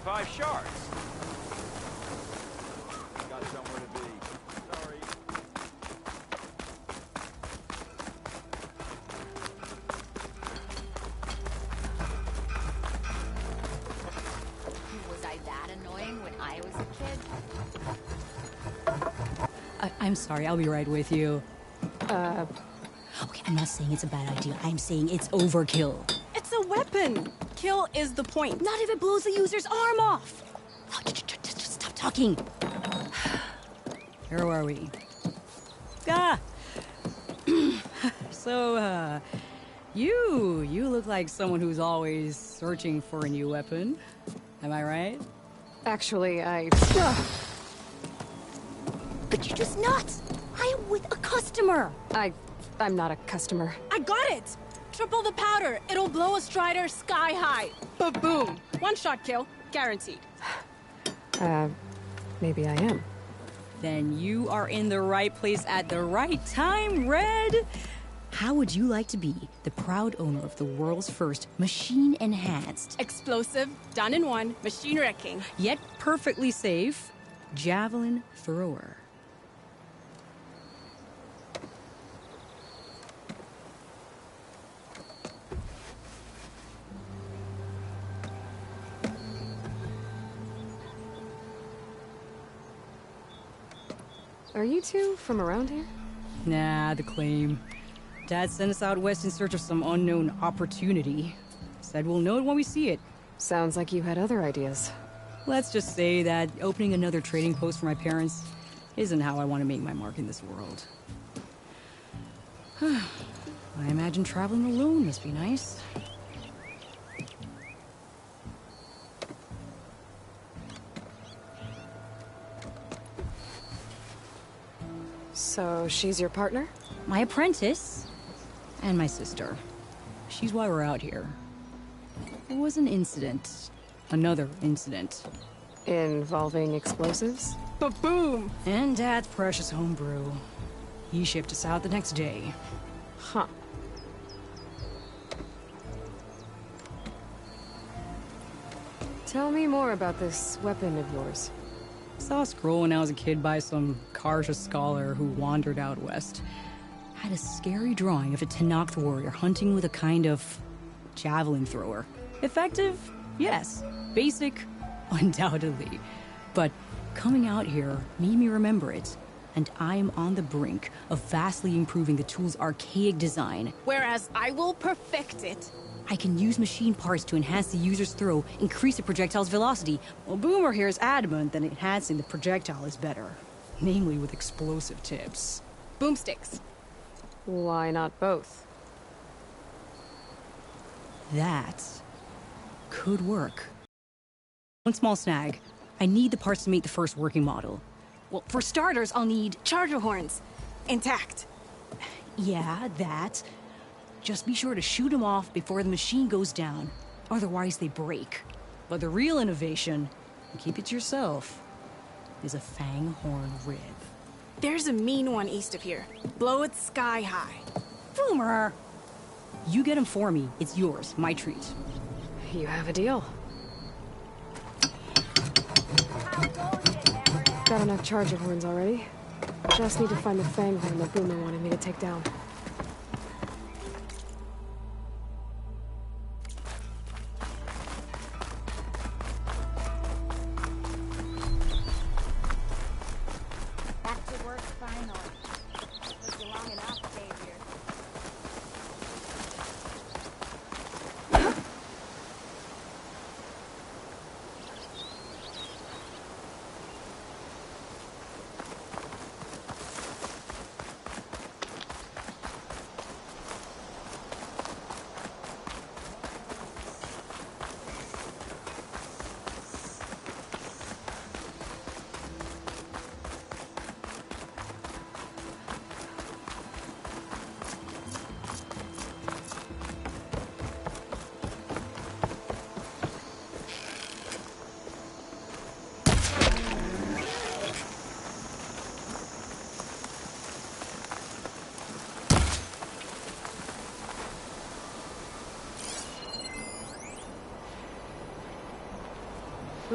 5 shards. Got somewhere to be. Sorry. Was I that annoying when I was a kid? I'm sorry, I'll be right with you. Okay, I'm not saying it's a bad idea. I'm saying it's overkill. It's a weapon. Kill is the point. Not if it blows the user's arm off. Oh, just stop talking. Where are we? Ah! So, you look like someone who's always searching for a new weapon. Am I right? Actually, But you're just nuts! I am with a customer! I'm not a customer. I got it! Triple the powder. It'll blow a Strider sky high. Ba-boom! One-shot kill. Guaranteed. Maybe I am. Then you are in the right place at the right time, Red! How would you like to be the proud owner of the world's first machine-enhanced, Explosive, done in one, machine wrecking. yet perfectly safe, javelin thrower? Are you two from around here? Nah, the claim. Dad sent us out west in search of some unknown opportunity. Said we'll know it when we see it. Sounds like you had other ideas. Let's just say that opening another trading post for my parents isn't how I want to make my mark in this world. I imagine traveling alone must be nice. So she's your partner? My apprentice and my sister. She's why we're out here. There was an incident. Another incident. Involving explosives? Ba-boom! And Dad's precious homebrew. He shipped us out the next day. Huh. Tell me more about this weapon of yours. Saw a scroll when I was a kid by some Carja scholar who wandered out west. Had a scary drawing of a Tenakth warrior hunting with a kind of javelin thrower. Effective? Yes. Basic? Undoubtedly. But coming out here made me remember it. And I am on the brink of vastly improving the tool's archaic design. Whereas I will perfect it. I can use machine parts to enhance the user's throw, increase the projectile's velocity. Well, Boomer here is adamant that enhancing the projectile is better. Namely with explosive tips. Boomsticks. Why not both? That could work. One small snag. I need the parts to make the first working model. Well, for starters, I'll need... Charger horns. Intact. Yeah, that. Just be sure to shoot them off before the machine goes down. Otherwise, they break. But the real innovation, and keep it to yourself, is a fang horn rib. There's a mean one east of here. Blow it sky high. Boomer! You get them for me. It's yours. My treat. You have a deal. Got enough charger horns already. Just need to find the fang horn that Boomer wanted me to take down. Back to work finally. Took you long enough, Xavier.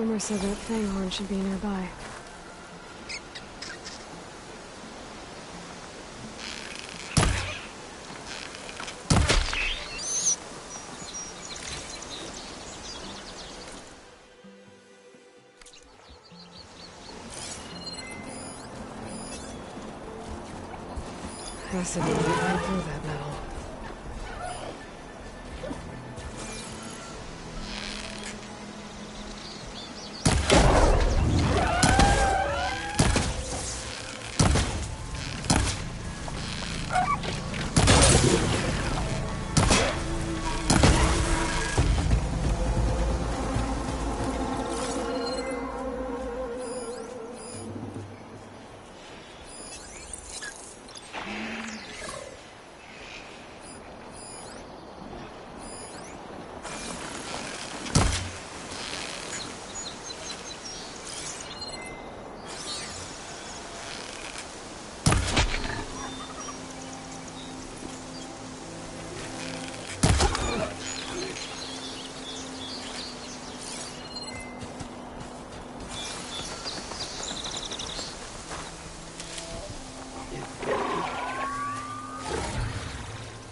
Boomer said that Fanghorn should be nearby. Acid will get right through that metal.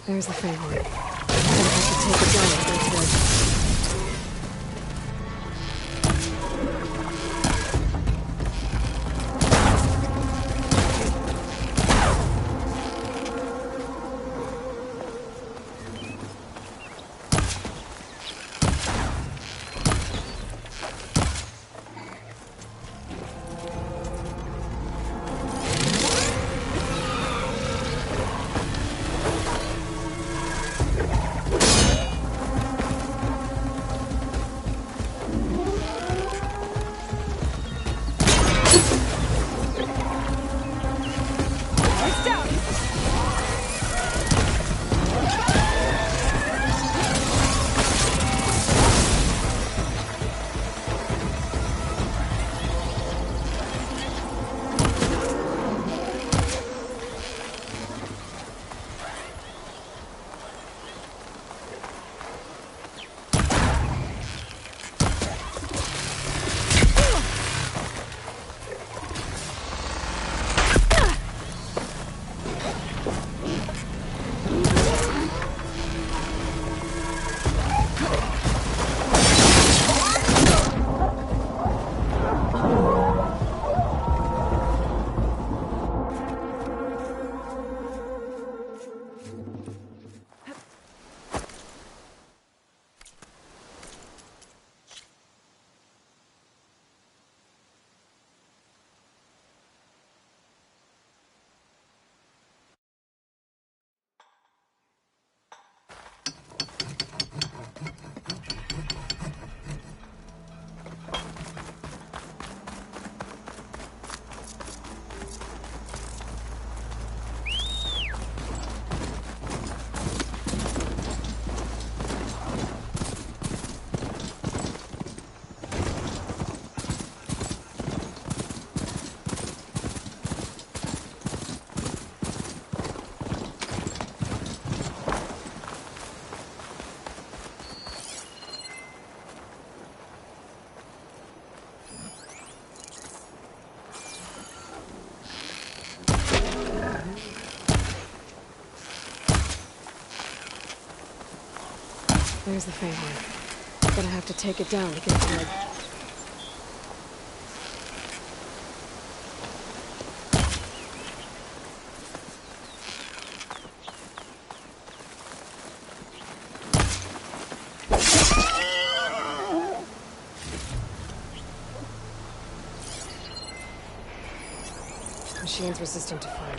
There's the Fanghorn. I'm gonna have to take it down to go through. There's the Fanghorn. Gonna have to take it down to get to it. Machine's resistant to fire.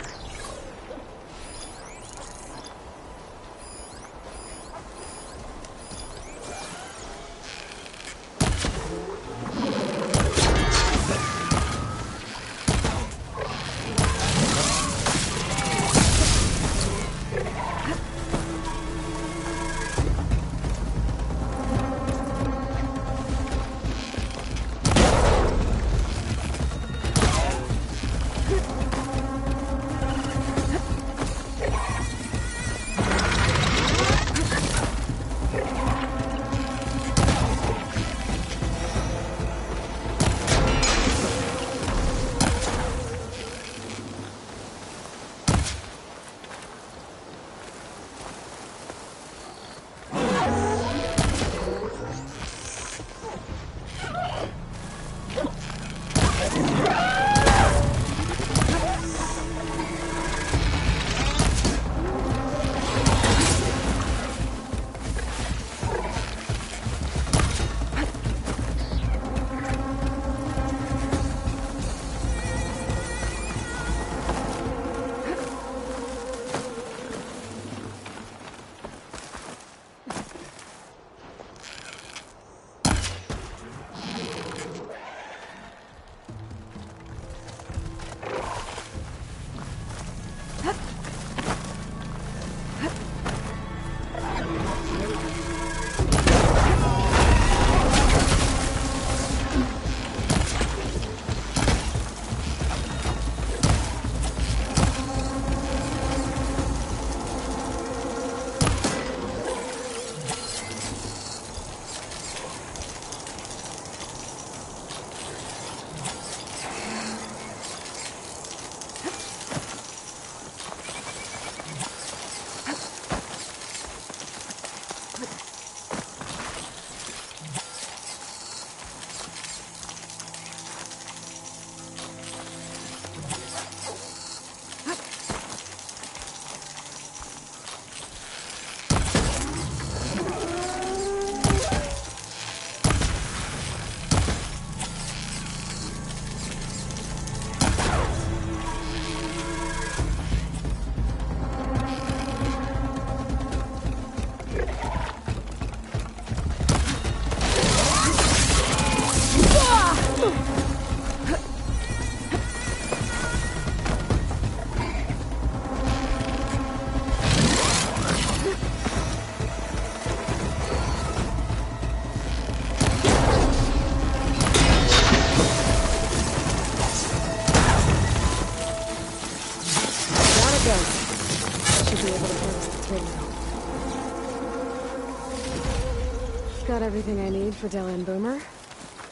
got everything I need for Delah and Boomer.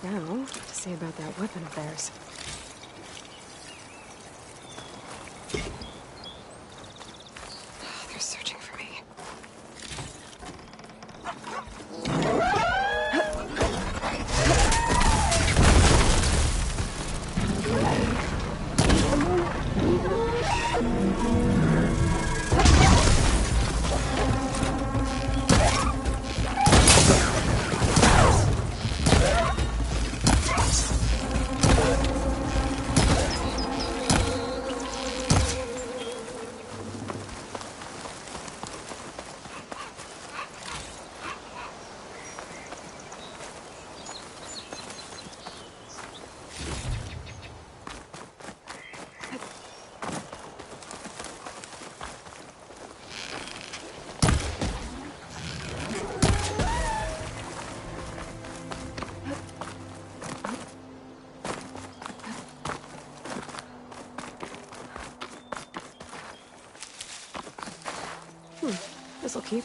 Now, to see about that weapon of theirs. They're searching for me. This'll keep.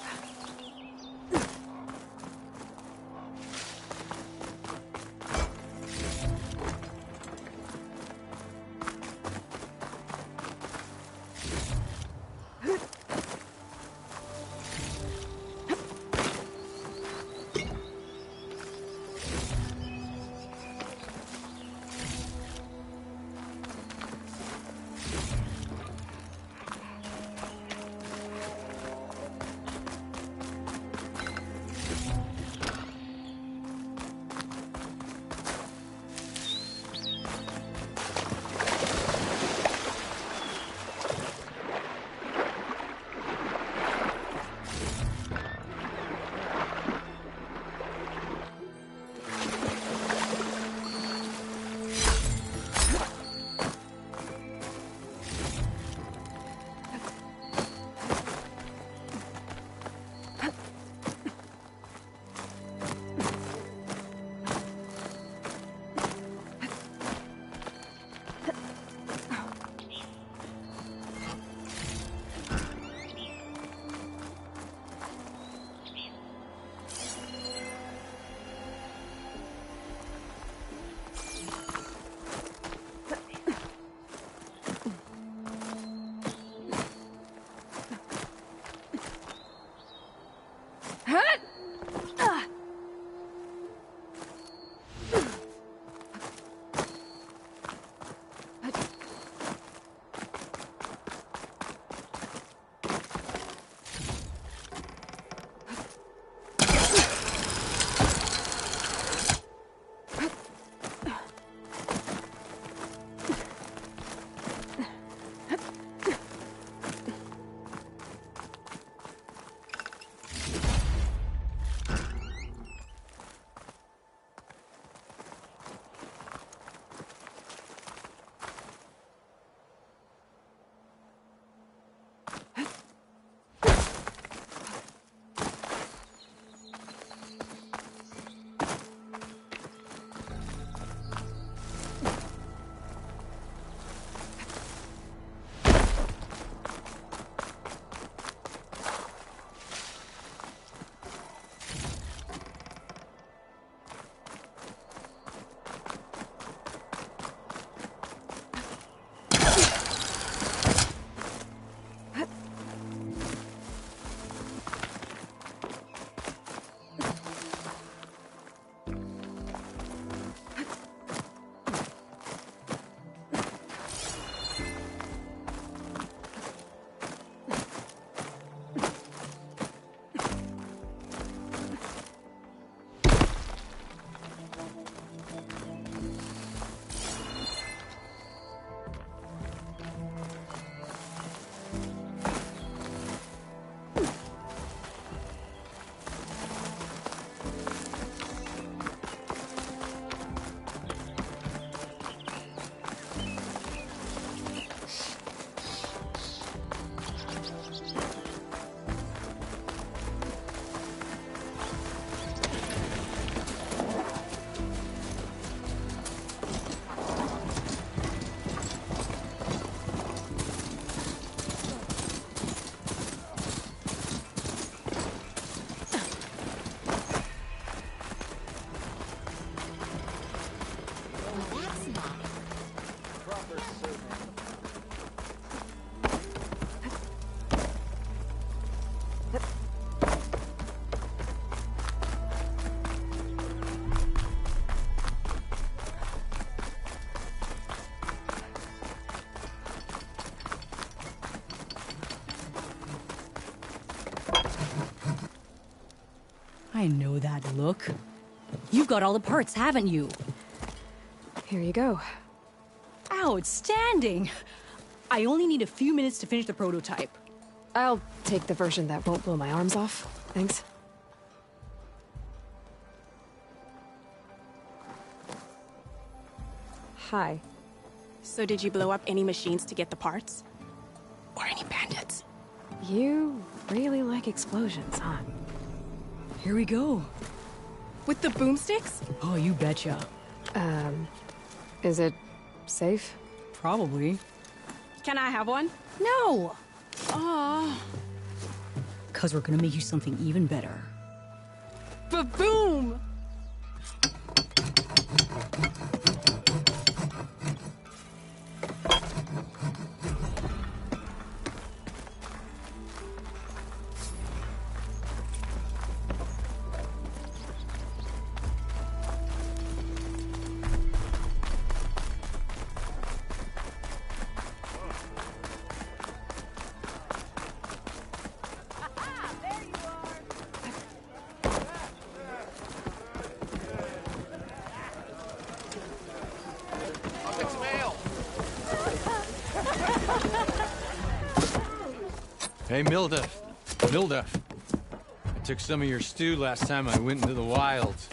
I know that look. You've got all the parts, haven't you? Here you go. Outstanding! I only need a few minutes to finish the prototype. I'll take the version that won't blow my arms off. Thanks. Hi. So did you blow up any machines to get the parts? Or any bandits? You really like explosions, huh? Here we go. With the boomsticks? Oh, you betcha. Is it safe? Probably. Can I have one? No! Aw. 'Cause we're gonna make you something even better. Ba-boom! Hey, Milduf. Milduf. I took some of your stew last time I went into the wilds.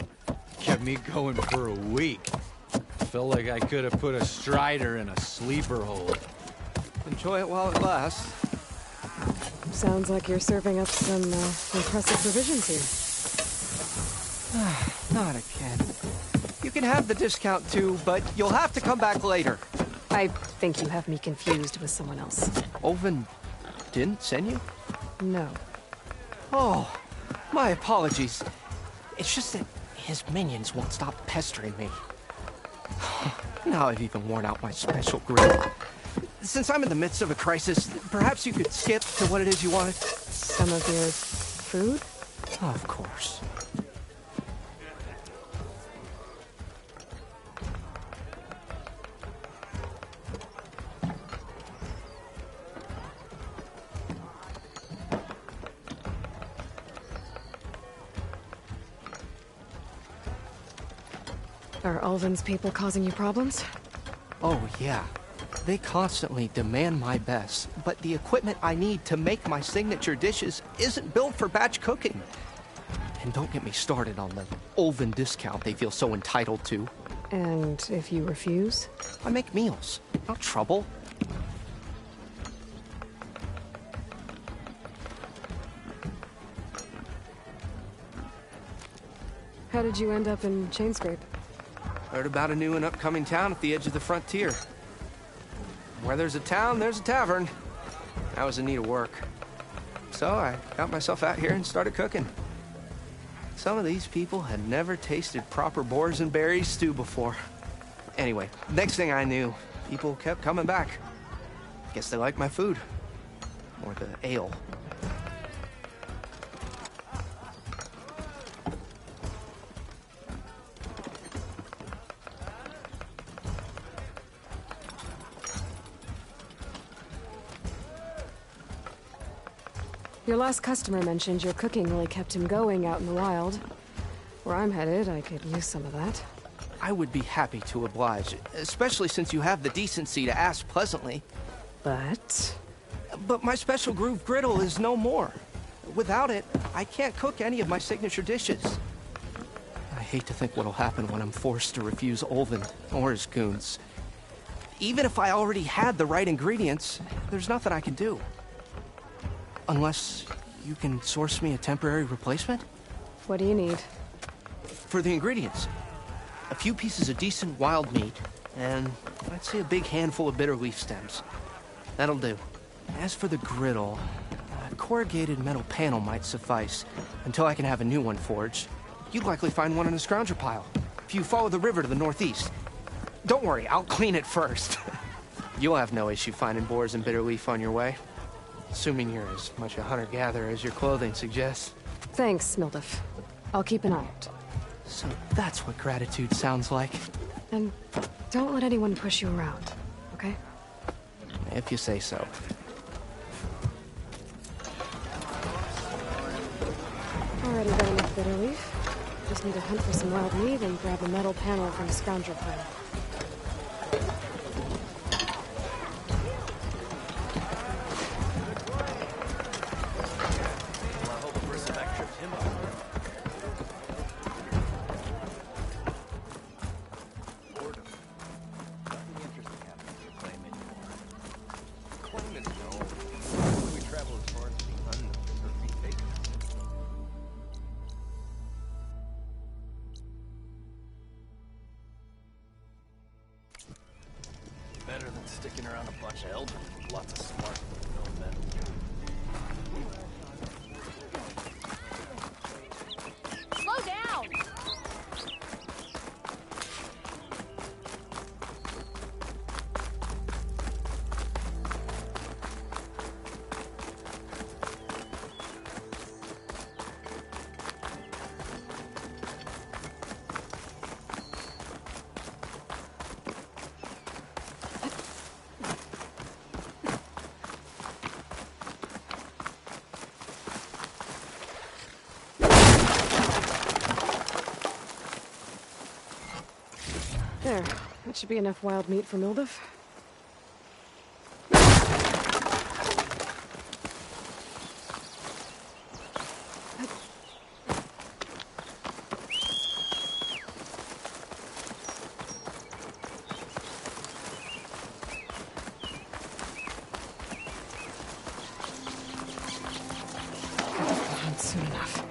Kept me going for a week. Felt like I could have put a strider in a sleeper hole. Enjoy it while it lasts. Sounds like you're serving up some impressive provisions here. Not again. You can have the discount too, but you'll have to come back later. I think you have me confused with someone else. Oven didn't send you? No. Oh, my apologies. It's just that his minions won't stop pestering me. Now I've even worn out my special grill. Since I'm in the midst of a crisis, perhaps you could skip to what it is you wanted? Some of your food? Of course. Are Ulvin's people causing you problems? Oh, yeah. They constantly demand my best, but the equipment I need to make my signature dishes isn't built for batch cooking. And don't get me started on the Ulvin discount they feel so entitled to. And if you refuse? I make meals, not trouble. How did you end up in Chainscrape? Heard about a new and upcoming town at the edge of the frontier. Where there's a town, there's a tavern. I was in need of work. So I got myself out here and started cooking. Some of these people had never tasted proper boars and berries stew before. Anyway, next thing I knew, people kept coming back. Guess they liked my food. Or the ale. Your last customer mentioned your cooking really kept him going out in the wild. Where I'm headed, I could use some of that. I would be happy to oblige, especially since you have the decency to ask pleasantly. But my special groove griddle is no more. Without it, I can't cook any of my signature dishes. I hate to think what'll happen when I'm forced to refuse Ulvin or his goons. Even if I already had the right ingredients, there's nothing I can do. Unless you can source me a temporary replacement? what do you need? For the ingredients, a few pieces of decent wild meat, and I'd say a big handful of bitter leaf stems. That'll do. As for the griddle, a corrugated metal panel might suffice until I can have a new one forged. You'd likely find one in a scrounger pile if you follow the river to the northeast. Don't worry, I'll clean it first. You'll have no issue finding boars and bitter leaf on your way. Assuming you're as much a hunter-gatherer as your clothing suggests. Thanks, Milduf. I'll keep an eye out. So that's what gratitude sounds like. And don't let anyone push you around, okay? If you say so. Alrighty then. bitter leaf. Just need to hunt for some wild meat and grab a metal panel from a scoundrel pile. Better than sticking around a bunch of elders with lots of smart known men. Slow down! There. That should be enough wild meat for Milduf. Soon enough.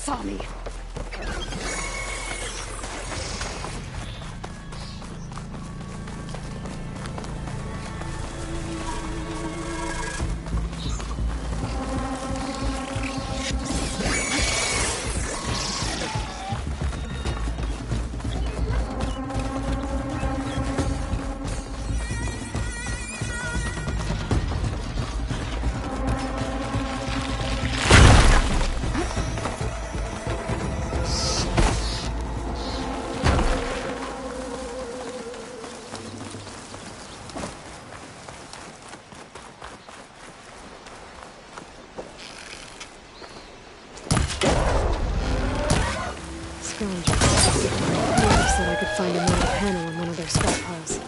Saw me. Milduf said I could find a metal panel in one of their scrap piles.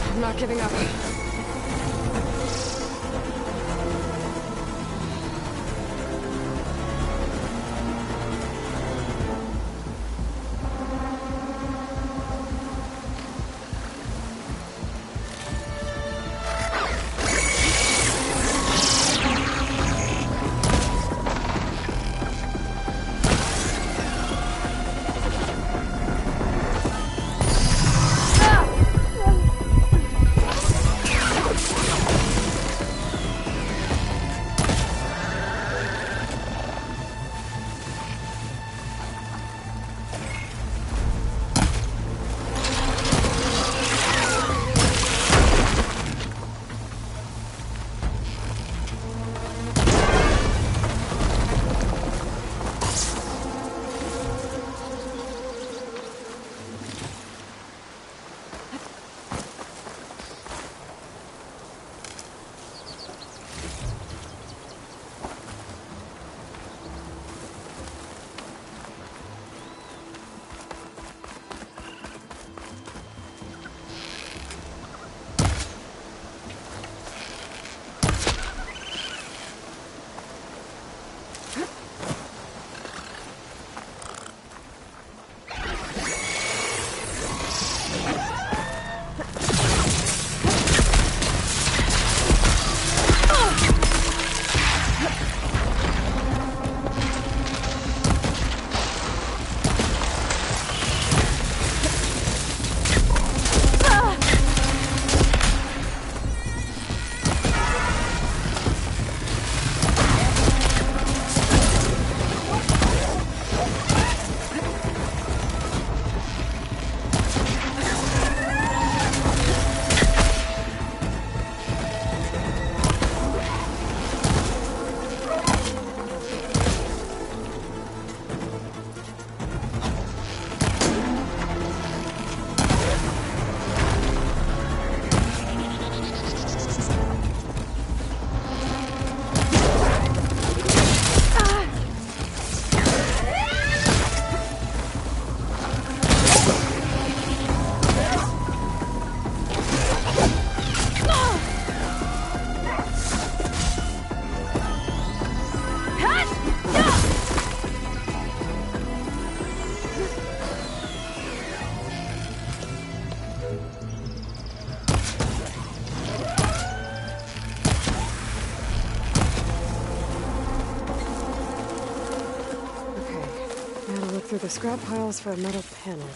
I'm not giving up. Now to look through the scrap piles for a metal panel.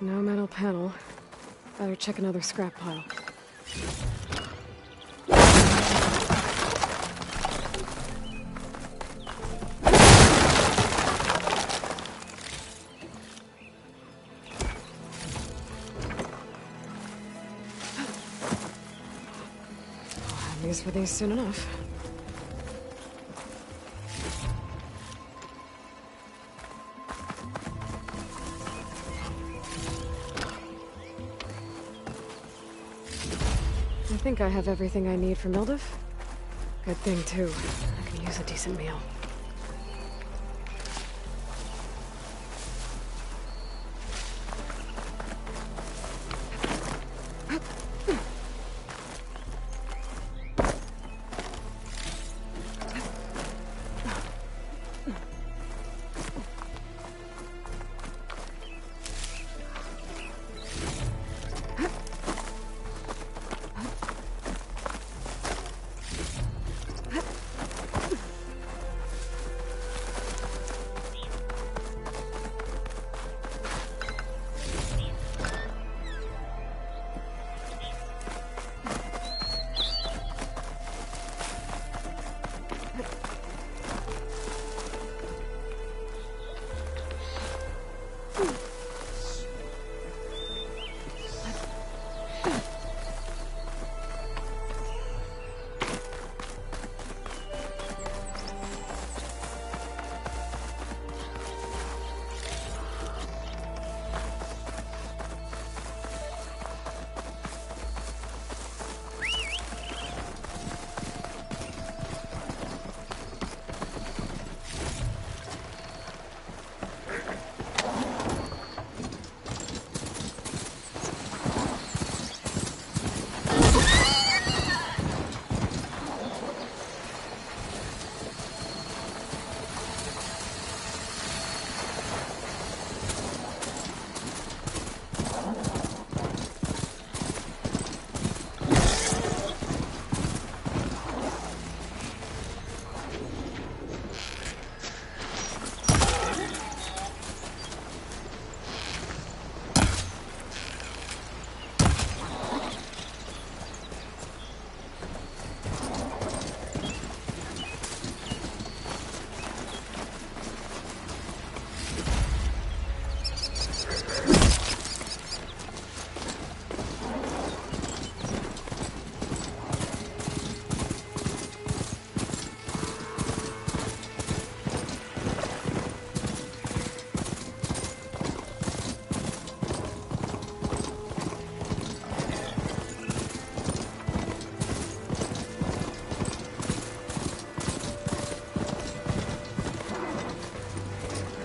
No metal panel. Better check another scrap pile. I'll have use for these soon enough. I think I have everything I need for Milduf. Good thing, too. I can use a decent meal.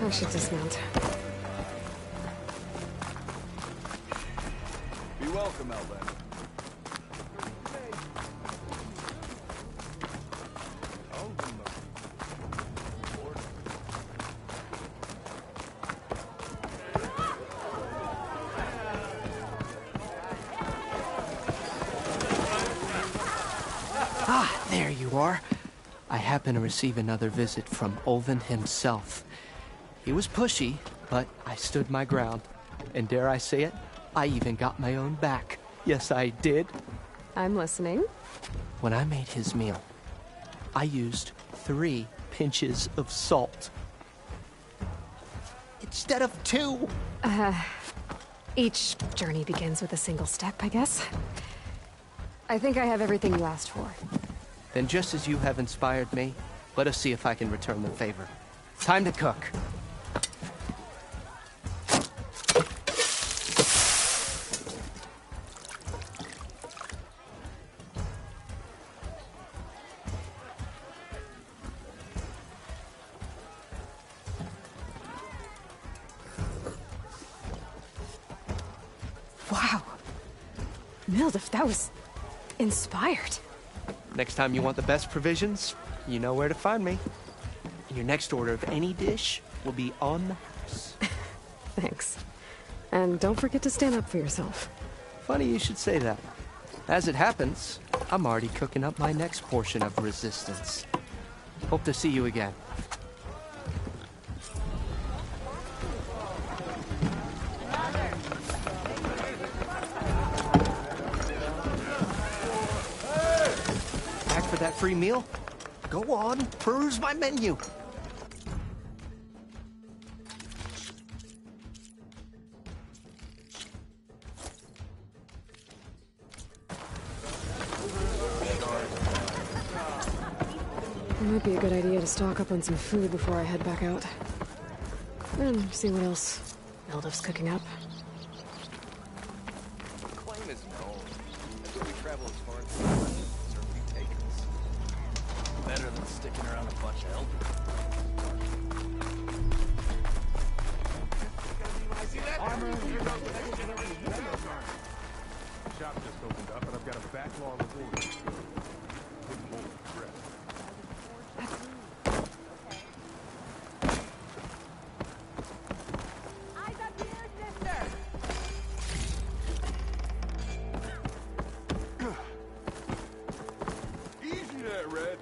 I should dismount. Be welcome, Outlander. Ah, there you are. I happen to receive another visit from Korvend himself. He was pushy, but I stood my ground. And dare I say it, I even got my own back. Yes, I did. I'm listening. When I made his meal, I used 3 pinches of salt. Instead of 2. Each journey begins with a single step, I guess. I think I have everything you asked for. Then just as you have inspired me, let us see if I can return the favor. Time to cook. Wow. Milduf, that was inspired. Next time you want the best provisions, you know where to find me. And your next order of any dish will be on the house. Thanks. And don't forget to stand up for yourself. Funny you should say that. As it happens, I'm already cooking up my next portion of resistance. Hope to see you again. Back for that free meal? Go on, peruse my menu. It might be a good idea to stock up on some food before I head back out. And see what else Milduf's cooking up. Claim is known. That's where we travel as far as serve you takers. Better than sticking around a bunch of elders. Shop just opened up, and I've got a backlog of orders. Couldn't hold the breath. Eyes up here, sister! Easy there, Red.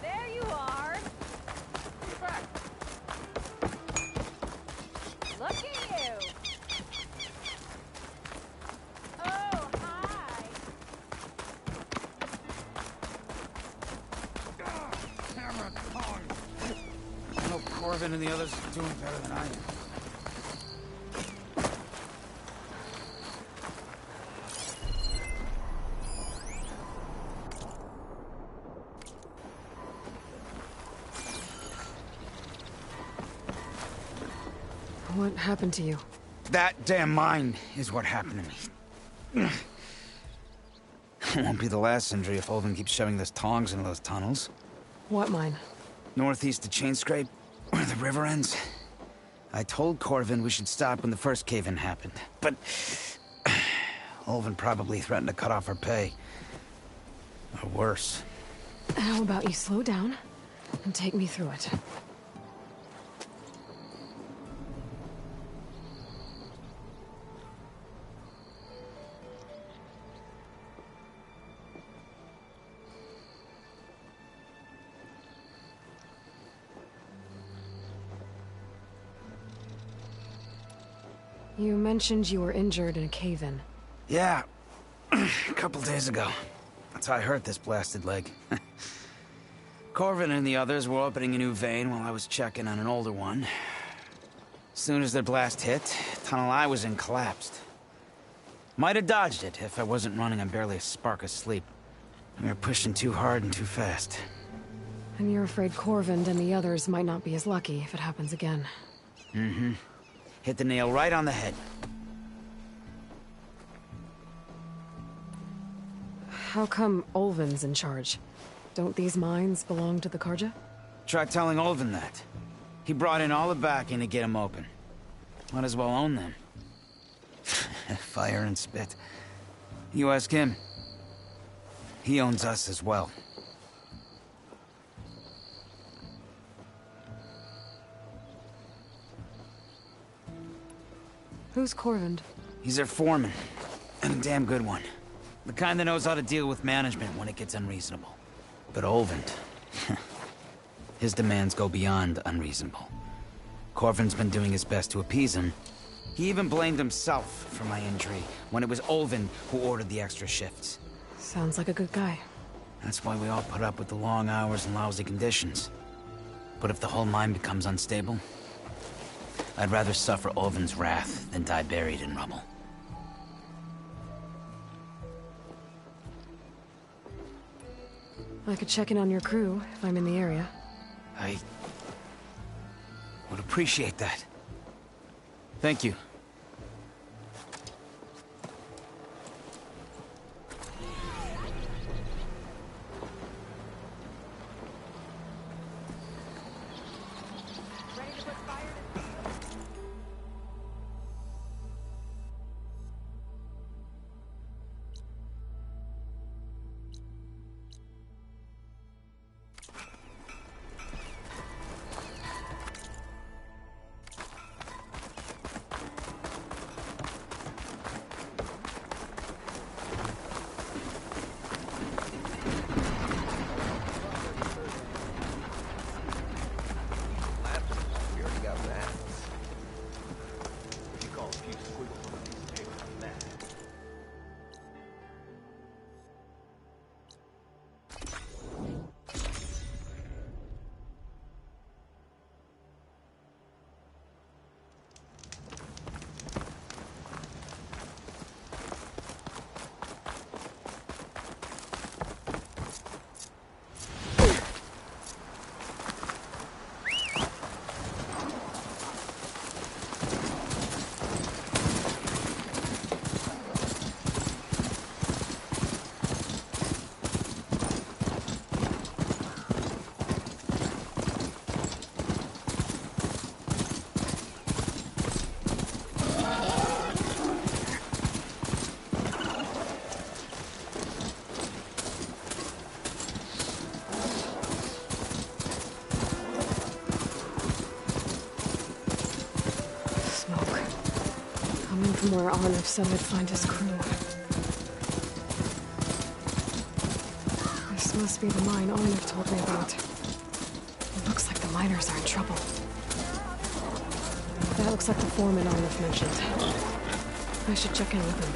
There you are! Get back. Look at you! Oh, hi! Camera Kong. I hope Korvend and the others are doing better than I am. What happened to you? That damn mine is what happened to me. It won't be the last injury if Olven keeps shoving those tongs into those tunnels. What mine? Northeast of Chain Scrape, where the river ends. I told Korvend we should stop when the first cave-in happened, but Olven probably threatened to cut off our pay. Or worse. How about you slow down and take me through it? You mentioned you were injured in a cave-in. Yeah, a couple days ago. That's how I hurt this blasted leg. Korvend and the others were opening a new vein while I was checking on an older one. As soon as their blast hit, the tunnel I was in collapsed. Might have dodged it if I wasn't running on barely a spark of sleep. We were pushing too hard and too fast. And you're afraid Korvend and the others might not be as lucky if it happens again. Mm-hmm. Hit the nail right on the head. How come Olven's in charge? Don't these mines belong to the Carja? Try telling Olven that. He brought in all the backing to get them open. Might as well own them. Fire and spit. You ask him. He owns us as well. Who's Korvend? He's their foreman. And a damn good one. The kind that knows how to deal with management when it gets unreasonable. But Olvend... his demands go beyond unreasonable. Korvend's been doing his best to appease him. He even blamed himself for my injury, when it was Olvend who ordered the extra shifts. Sounds like a good guy. That's why we all put up with the long hours and lousy conditions. But if the whole mine becomes unstable, I'd rather suffer Oven's wrath than die buried in rubble. I could check in on your crew if I'm in the area. I would appreciate that. Thank you. We already got that. What do you call a few squiggles on a piece of paper from that? Smoke. Coming from where Arnav said I'd find his crew. This must be the mine Arnav told me about. It looks like the miners are in trouble. That looks like the foreman Arnav mentioned. I should check in with him.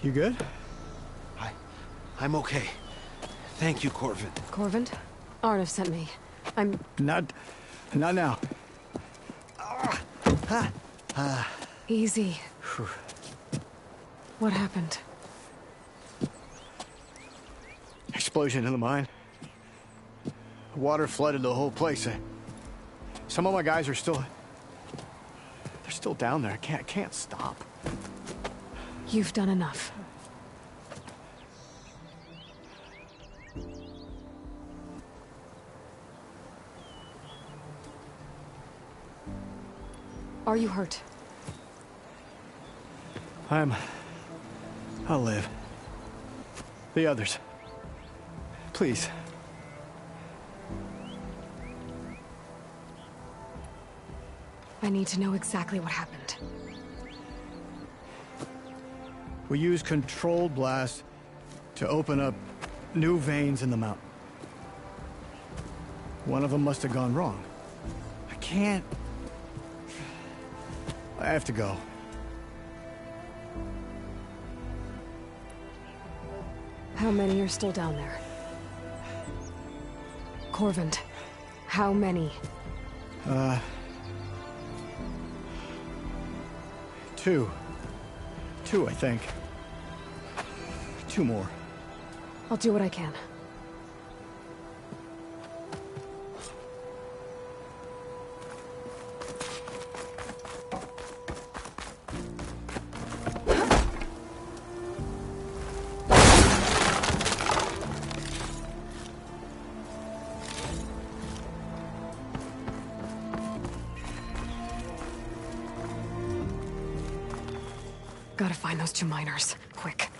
You good? I'm okay. Thank you, Korvend. Korvend? Arnav sent me. I'm... Not now. Easy. What happened? Explosion in the mine. Water flooded the whole place. Some of my guys are still... They're still down there. I can't stop. You've done enough. Are you hurt? I'll live. The others. Please. I need to know exactly what happened. We use controlled blast to open up new veins in the mountain. One of them must have gone wrong. I have to go. How many are still down there? Korvend, how many? Two, I think. Two more. I'll do what I can. Gotta find those two miners. Quick.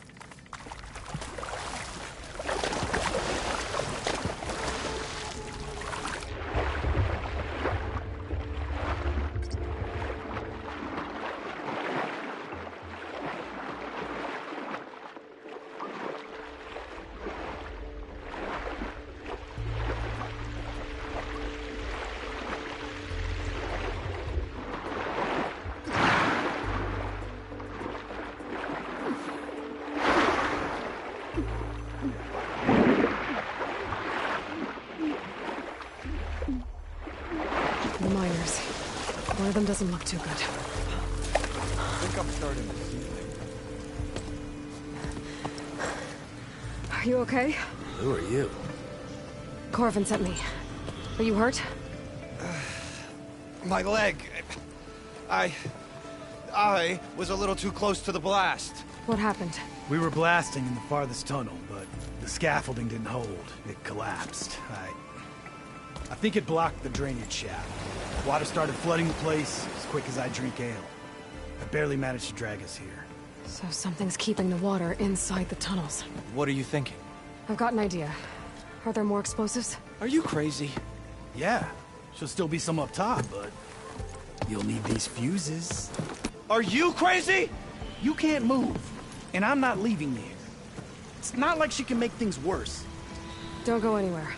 of them doesn't look too good. I think I'm starting to see things. Are you okay? Who are you? Korvend sent me. Are you hurt? My leg. I was a little too close to the blast. What happened? We were blasting in the farthest tunnel, but the scaffolding didn't hold. It collapsed. I think it blocked the drainage shaft. Water started flooding the place as quick as I drink ale. I barely managed to drag us here. So something's keeping the water inside the tunnels. What are you thinking? I've got an idea. Are there more explosives? Are you crazy? Yeah, should still be some up top, but you'll need these fuses. Are you crazy? You can't move, and I'm not leaving you. It's not like she can make things worse. Don't go anywhere.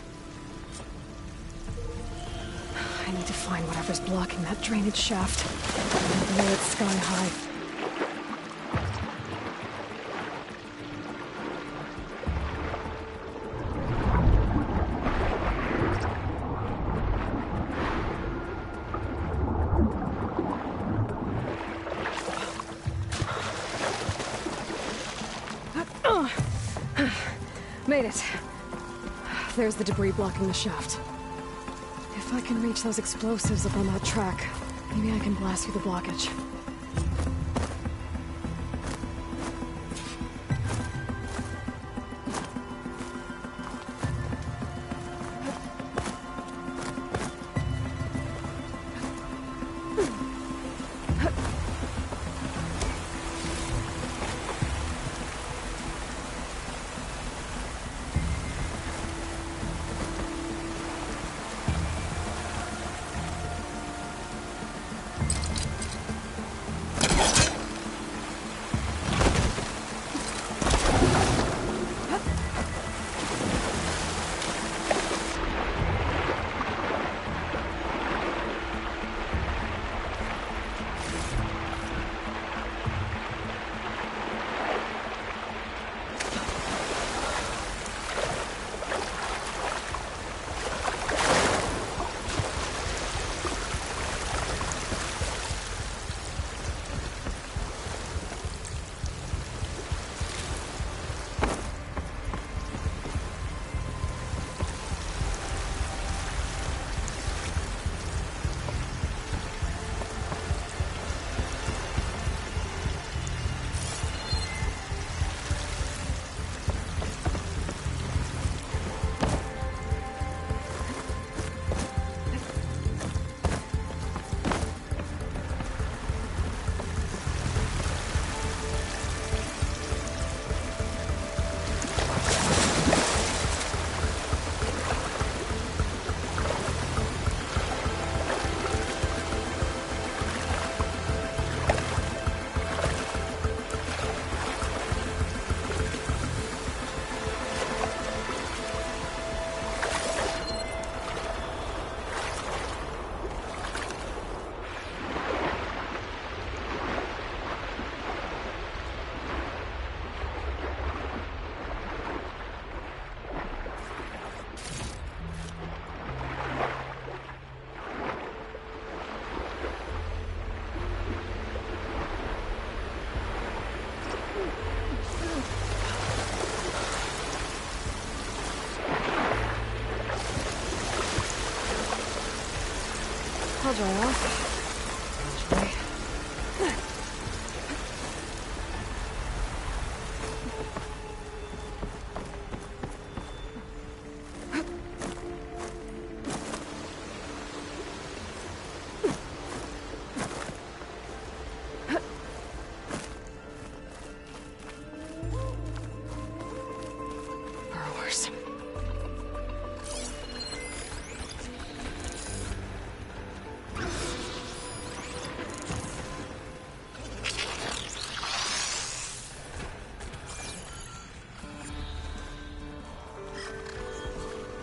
I need to find whatever's blocking that drainage shaft. And blow it sky high. Made it. There's the debris blocking the shaft. If I can reach those explosives up on that track, maybe I can blast through the blockage. I'll dry off. Eventually. Burrowers.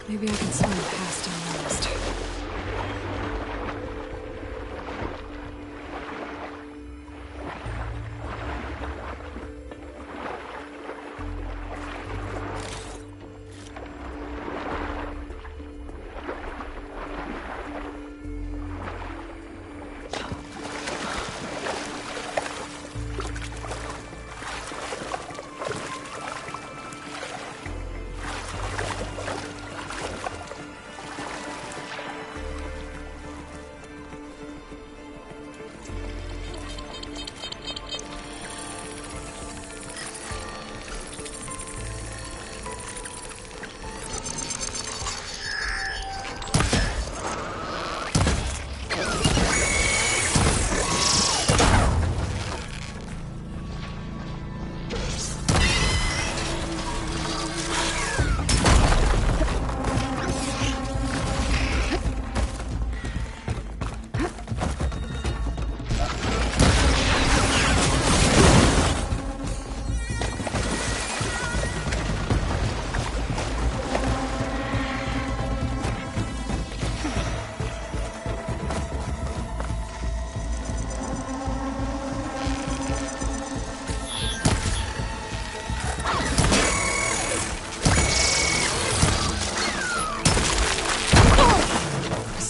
Maybe I can swim past unnoticed.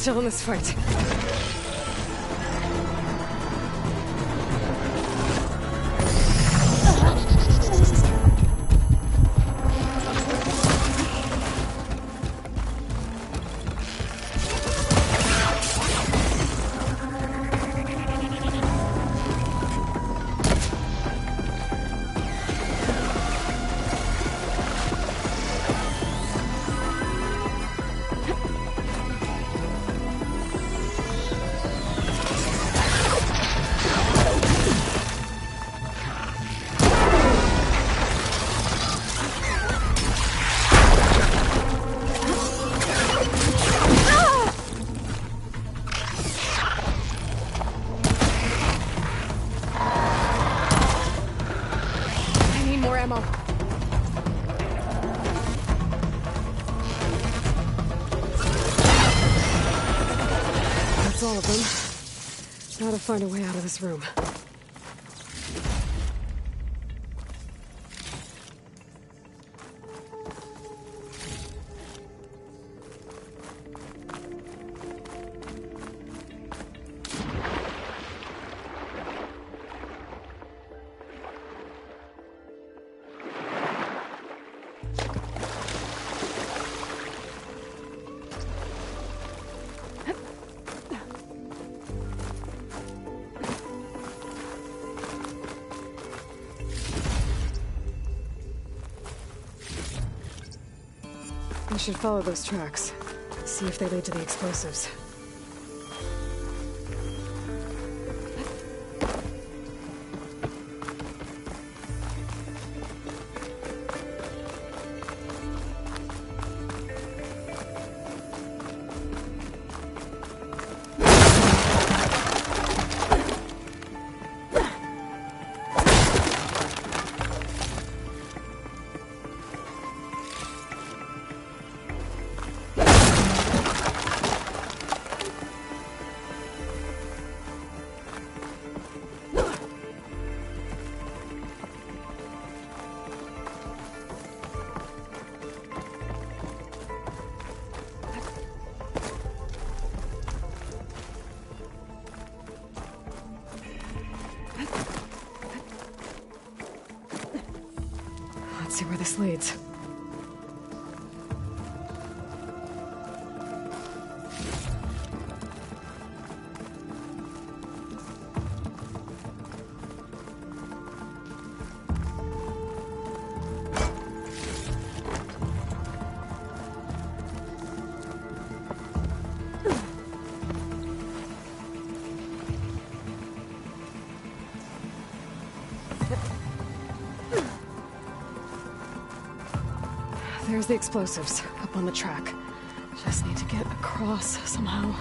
still in this fight. All of them. Now to find a way out of this room. I should follow those tracks. See if they lead to the explosives. Let's see where this leads. There's the explosives, up on the track. Just need to get across somehow.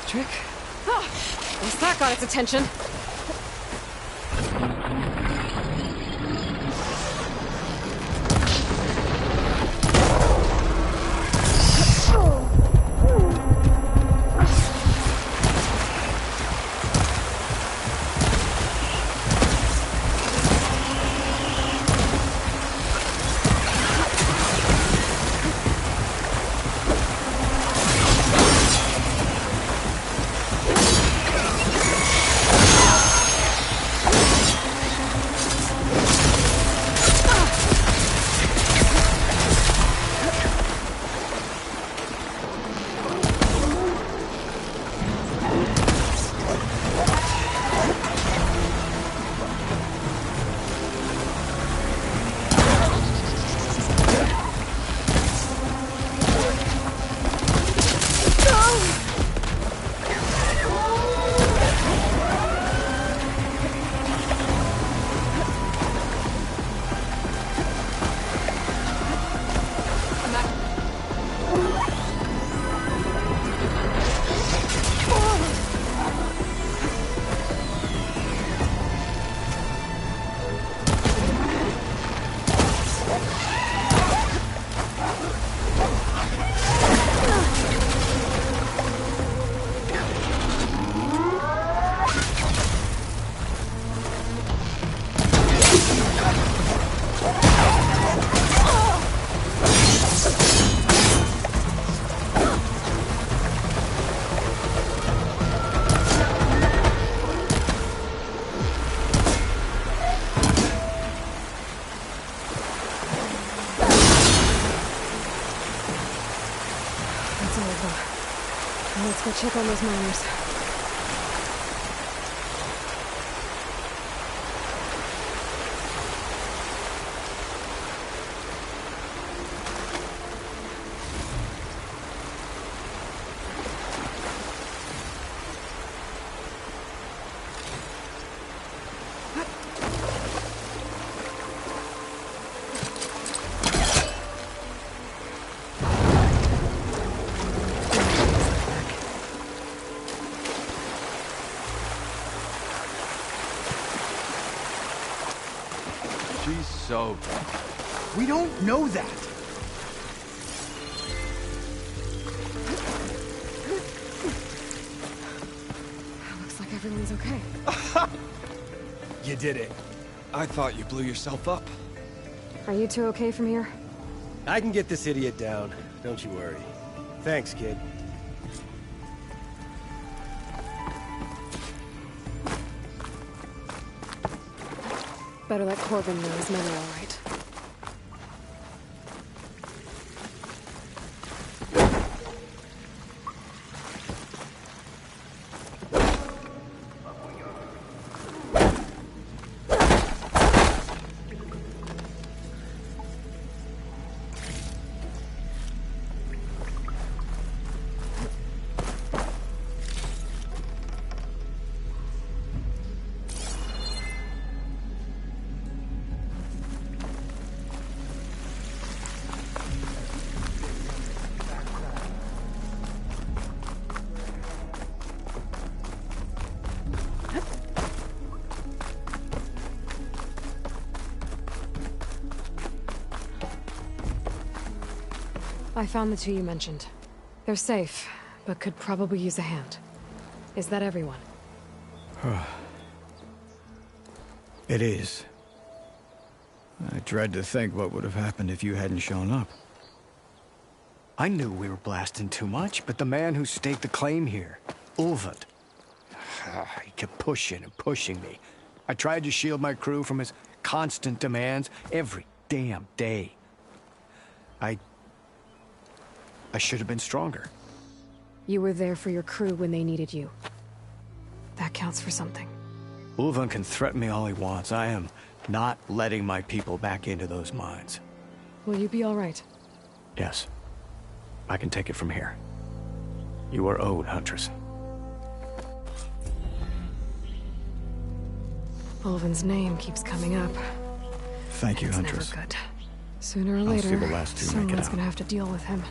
Trick. Oh, at least that got its attention. Now let's go check on those miners. She's so bad. We don't know that. Looks like everyone's okay. You did it. I thought you blew yourself up. Are you two okay from here? I can get this idiot down. Don't you worry. Thanks, kid. Better let Korvend know his men are all right. I found the two you mentioned. They're safe, but could probably use a hand. Is that everyone? It is. I dread to think what would have happened if you hadn't shown up. I knew we were blasting too much, but the man who staked the claim here, Ulvund, he kept pushing and pushing me. I tried to shield my crew from his constant demands every damn day. I should have been stronger. You were there for your crew when they needed you. That counts for something. Ulvund can threaten me all he wants. I am not letting my people back into those mines. Will you be all right? Yes. I can take it from here. You are owed, Huntress. Ulvund's name keeps coming up. Thank you, It's Huntress. never good. Sooner or I'll see later, the last two make it someone's out. gonna have to deal with him.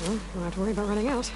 Well, don't have to worry about running out.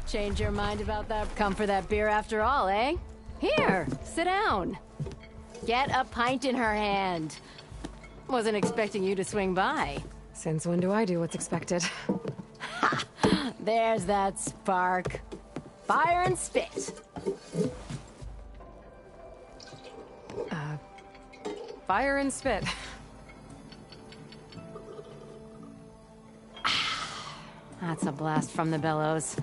Change your mind about that? Come for that beer after all, eh? Here, sit down. Get a pint in her hand. Wasn't expecting you to swing by. Since when do I do what's expected? Ha! There's that spark. Fire and spit. Fire and spit. That's a blast from the bellows.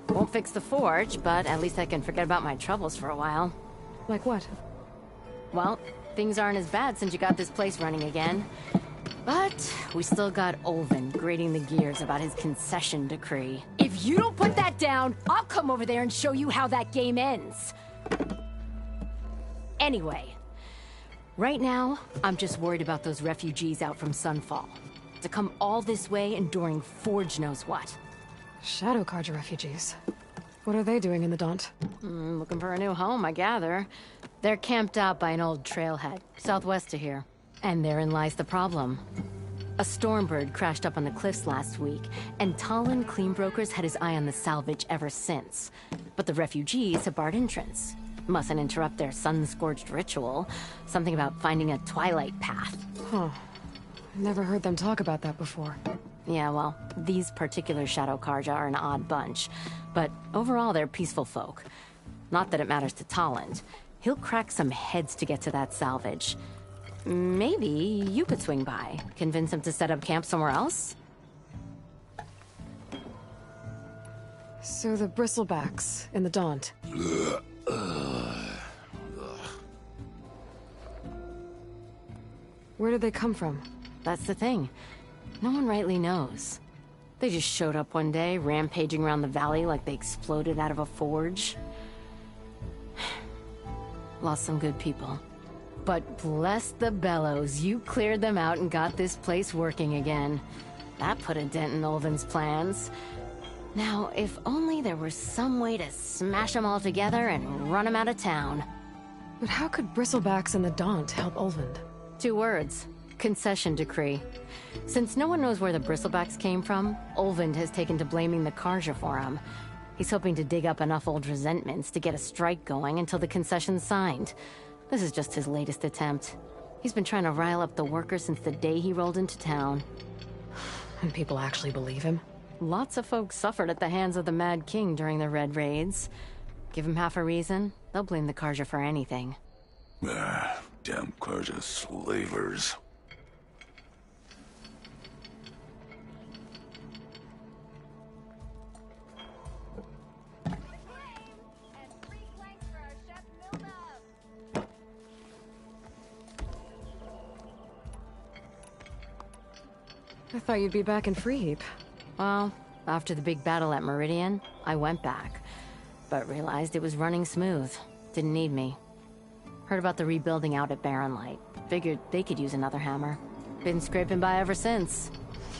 Won't fix the forge, but at least I can forget about my troubles for a while. Like what? Well, things aren't as bad since you got this place running again. But we still got Olvin grating the gears about his concession decree. If you don't put that down, I'll come over there and show you how that game ends. Anyway, right now, I'm just worried about those refugees out from Sunfall. To come all this way enduring Forge knows what. Shadow Carja refugees. What are they doing in the Daunt? Looking for a new home, I gather. They're camped out by an old trailhead, southwest of here. And therein lies the problem. A Stormbird crashed up on the cliffs last week, and Talon Cleanbrokers had his eye on the salvage ever since. But the refugees have barred entrance. Mustn't interrupt their sun-scorched ritual. Something about finding a Twilight path. Huh. Never heard them talk about that before. Yeah, well, these particular Shadow Carja are an odd bunch. But overall, they're peaceful folk. Not that it matters to Talon. He'll crack some heads to get to that salvage. Maybe you could swing by, convince him to set up camp somewhere else? So the bristlebacks in the Daunt. Where did they come from? That's the thing. No one rightly knows. They just showed up one day, rampaging around the valley like they exploded out of a forge. Lost some good people. But bless the bellows, you cleared them out and got this place working again. That put a dent in Olvin's plans. Now, if only there were some way to smash them all together and run them out of town. But how could bristlebacks in the Daunt help Olvind? 2 words. Concession decree. Since no one knows where the bristlebacks came from, Olvind has taken to blaming the Carja for them. He's hoping to dig up enough old resentments to get a strike going until the concession's signed. This is just his latest attempt. He's been trying to rile up the workers since the day he rolled into town. And people actually believe him? Lots of folks suffered at the hands of the Mad King during the Red Raids. Give him half a reason, they'll blame the Carja for anything. Damn Carja slavers. I thought you'd be back in Freeheap. Well, after the big battle at Meridian, I went back. But realized it was running smooth. Didn't need me. Heard about the rebuilding out at Barren Light. Figured they could use another hammer. Been scraping by ever since.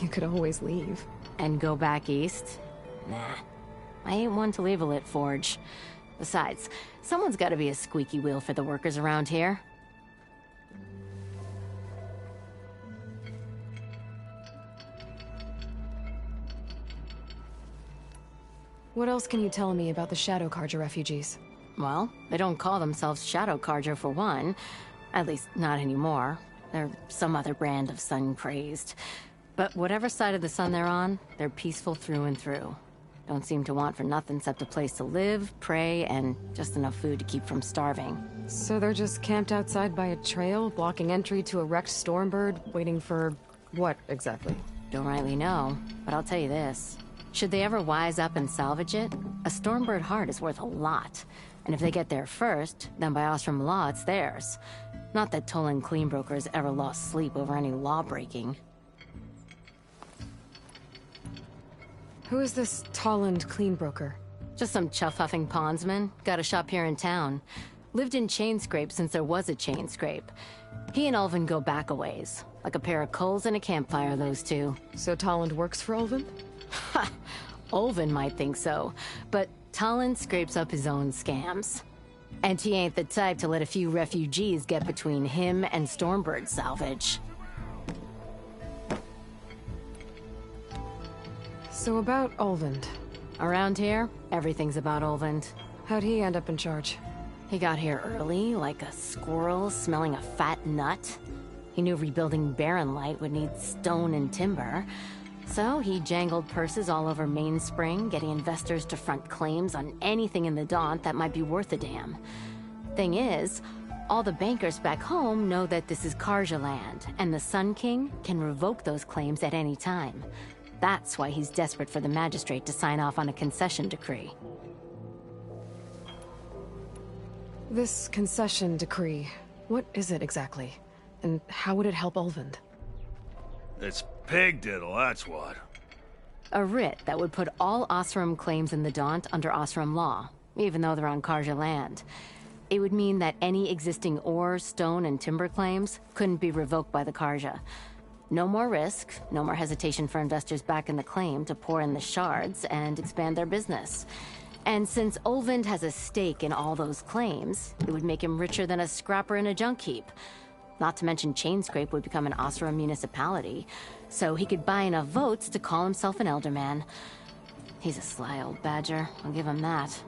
You could always leave. And go back east? Nah. I ain't one to leave a lit forge. Besides, someone's gotta be a squeaky wheel for the workers around here. What else can you tell me about the Shadow Carja refugees? Well, they don't call themselves Shadow Carja for one. At least, not anymore. They're some other brand of sun-crazed. But whatever side of the sun they're on, they're peaceful through and through. Don't seem to want for nothing except a place to live, pray, and just enough food to keep from starving. So they're just camped outside by a trail, blocking entry to a wrecked Stormbird, waiting for... what, exactly? Don't rightly know, but I'll tell you this. Should they ever wise up and salvage it, a Stormbird heart is worth a lot. And if they get there first, then by Ostrom law, it's theirs. Not that Tolan Cleanbrokers ever lost sleep over any law-breaking. Who is this Tolland Cleanbroker? Just some chuff-huffing pondsman. Got a shop here in town. Lived in Chainscrape since there was a Chainscrape. He and Ulvin go back a ways. Like a pair of coals and a campfire, those two. So Tolland works for Ulvin? Ha! Ulvin might think so, but Talon scrapes up his own scams. And he ain't the type to let a few refugees get between him and Stormbird salvage. So about Ulvin. Around here, everything's about Olvend. How'd he end up in charge? He got here early, like a squirrel smelling a fat nut. He knew rebuilding Barren Light would need stone and timber, so he jangled purses all over Mainspring, getting investors to front claims on anything in the Daunt that might be worth a damn. Thing is, all the bankers back home know that this is Carja land, and the Sun King can revoke those claims at any time. That's why he's desperate for the magistrate to sign off on a concession decree. This concession decree, what is it exactly? And how would it help Olvend? It's pig diddle, that's what. A writ that would put all Osram claims in the Daunt under Osram law, even though they're on Carja land. It would mean that any existing ore, stone, and timber claims couldn't be revoked by the Carja. No more risk, no more hesitation for investors back in the claim to pour in the shards and expand their business. And since Olvend has a stake in all those claims, it would make him richer than a scrapper in a junk heap. Not to mention Chainscrape would become an Osram municipality, so he could buy enough votes to call himself an elderman. He's a sly old badger, I'll give him that.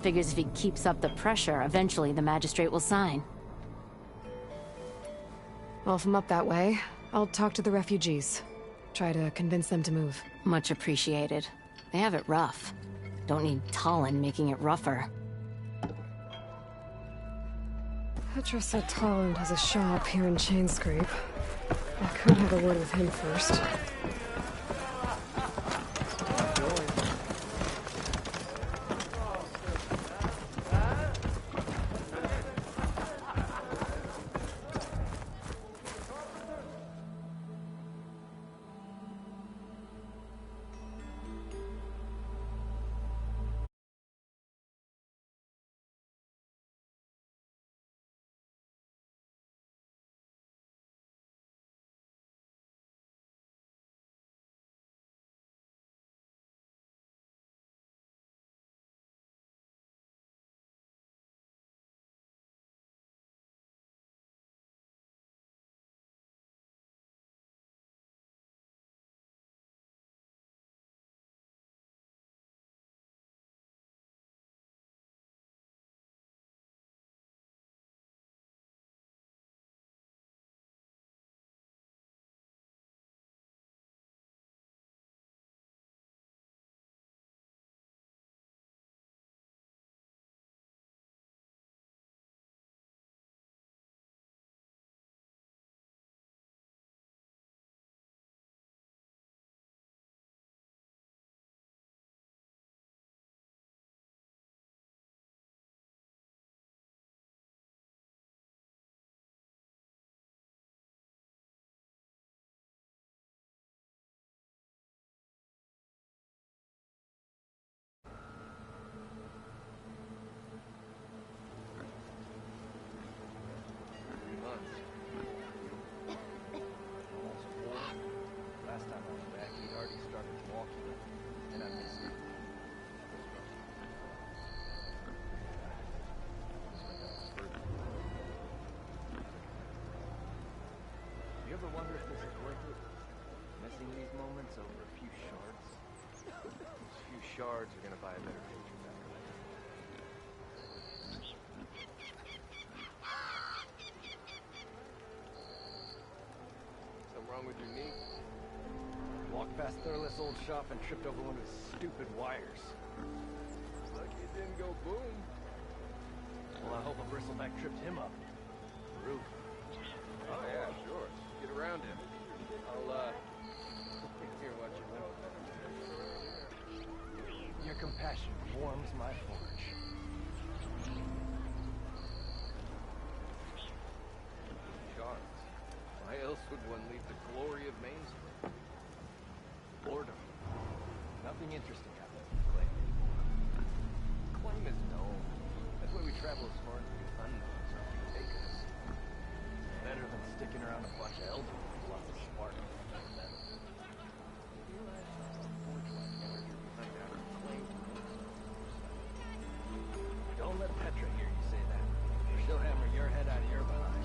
Figures if he keeps up the pressure, eventually the magistrate will sign. Well, if I'm up that way, I'll talk to the refugees. Try to convince them to move. Much appreciated. They have it rough. Don't need Talon making it rougher. Petra said Talon has a shop here in Chainscrape. I could have a word with him first. Ever wonder if this is worth it? Missing these moments over a few shards? Those few shards are gonna buy a better future back later. Something wrong with your knee? Walked past Thurless' old shop and tripped over one of his stupid wires. Lucky it didn't go boom. Well, I hope a bristleback tripped him up. Roof. Oh yeah, sure. Get around him. I'll, here, watch your limp. Your compassion warms my forge. Shards. Why else would one leave the glory of Mainspring? Boredom. Nothing interesting happens in Claim. Claim is known. That's why we travel as far as the unknowns are to take us. Better than sticking around a bunch of elders with lots of spark. Don't let Petra hear you say that, or she'll hammer your head out of your behind.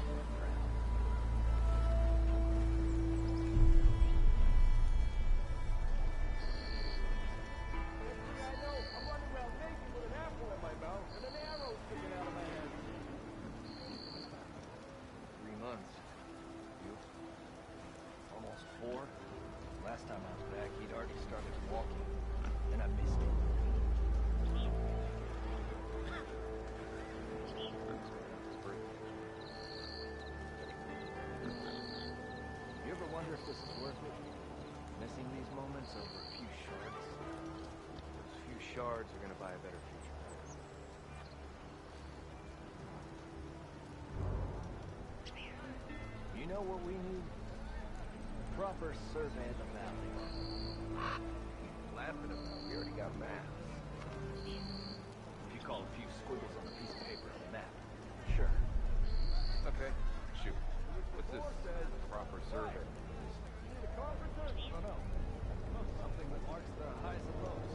moments over a few shards? Those few shards are gonna buy a better future. You know what we need? Proper survey of the valley. Laughing about, we already got maps. If you call a few squiggles on a piece of paper on the map, sure. Okay, shoot. What's this proper survey? Oh no. Something that marks the highs and lows.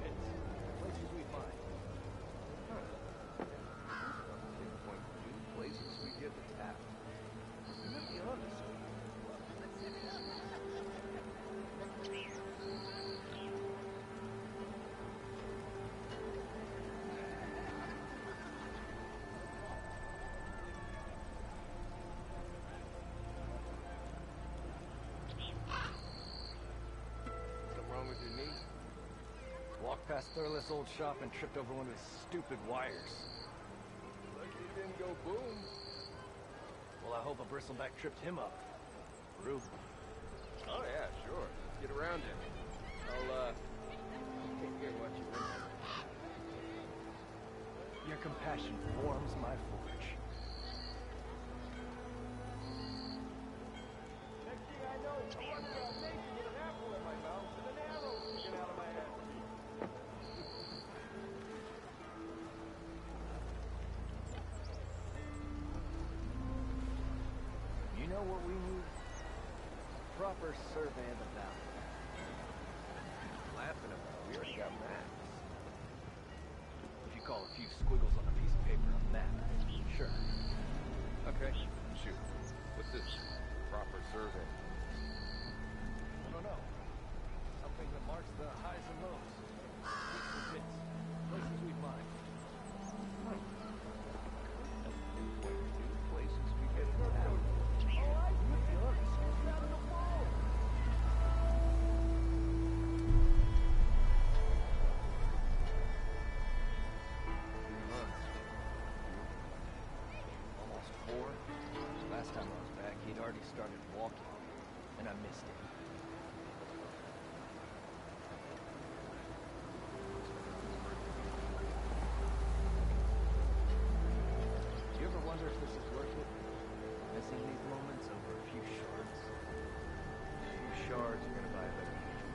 Pits, places we find. Pinpoint new places we get attacked. To be honest. Something wrong with your knee? Walked past Thurless old shop and tripped over one of his stupid wires. Lucky it didn't go boom. Well, I hope a bristleback tripped him up. Rube. Oh yeah, sure. Let's get around it. I'll take care of what you want. Your compassion warms my forge. Next thing I know, I walk around naked with an apple in my mouth and an arrow sticking out of my head. You know what we need? Proper survey of the valley. Laughing about, we already got maps. If you call a few squiggles on a piece of paper on the map, sure. Okay, shoot. What's this proper survey? I don't know. Something that marks the highs and lows. Peaks and pits. Places we find. Pinpoint new places we get attacked. Almost 4. Last time I was back, he'd already started walking, and I missed it. You ever wonder if this is worth it? Missing these moments over a few shards? A few shards are gonna buy a better future.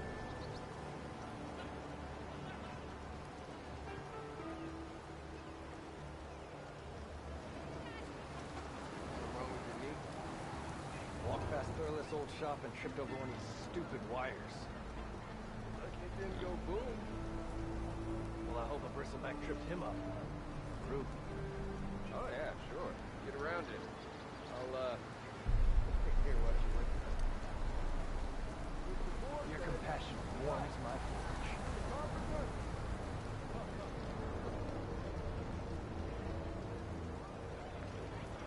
Something wrong with your knee? Walked past Thurless old shop and tripped over one of his stupid wires. Lucky it didn't go boom. Well, I hope a bristleback tripped him up. Rube. Oh yeah, sure. Get around it. I'll take care of what you want. Your compassion warms my forge.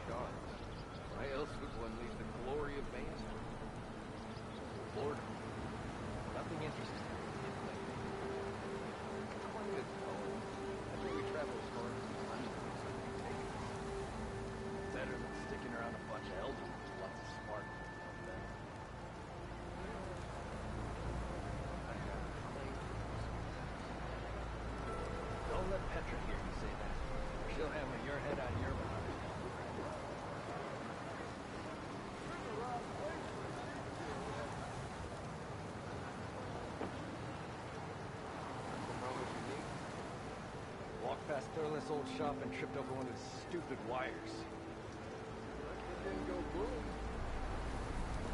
God, why else would one leave the glory of Main Street? Boredom. Nothing interesting. It's home. That's where we travel as far as the money goes. Better than sticking around a bunch of elders with lots of smart people up there. Don't let Petra hear you say that. She'll hammer your head out of your behind. Something wrong with your knee? Walked past Thurless old shop and tripped over one of his stupid wires. Lucky it didn't go boom.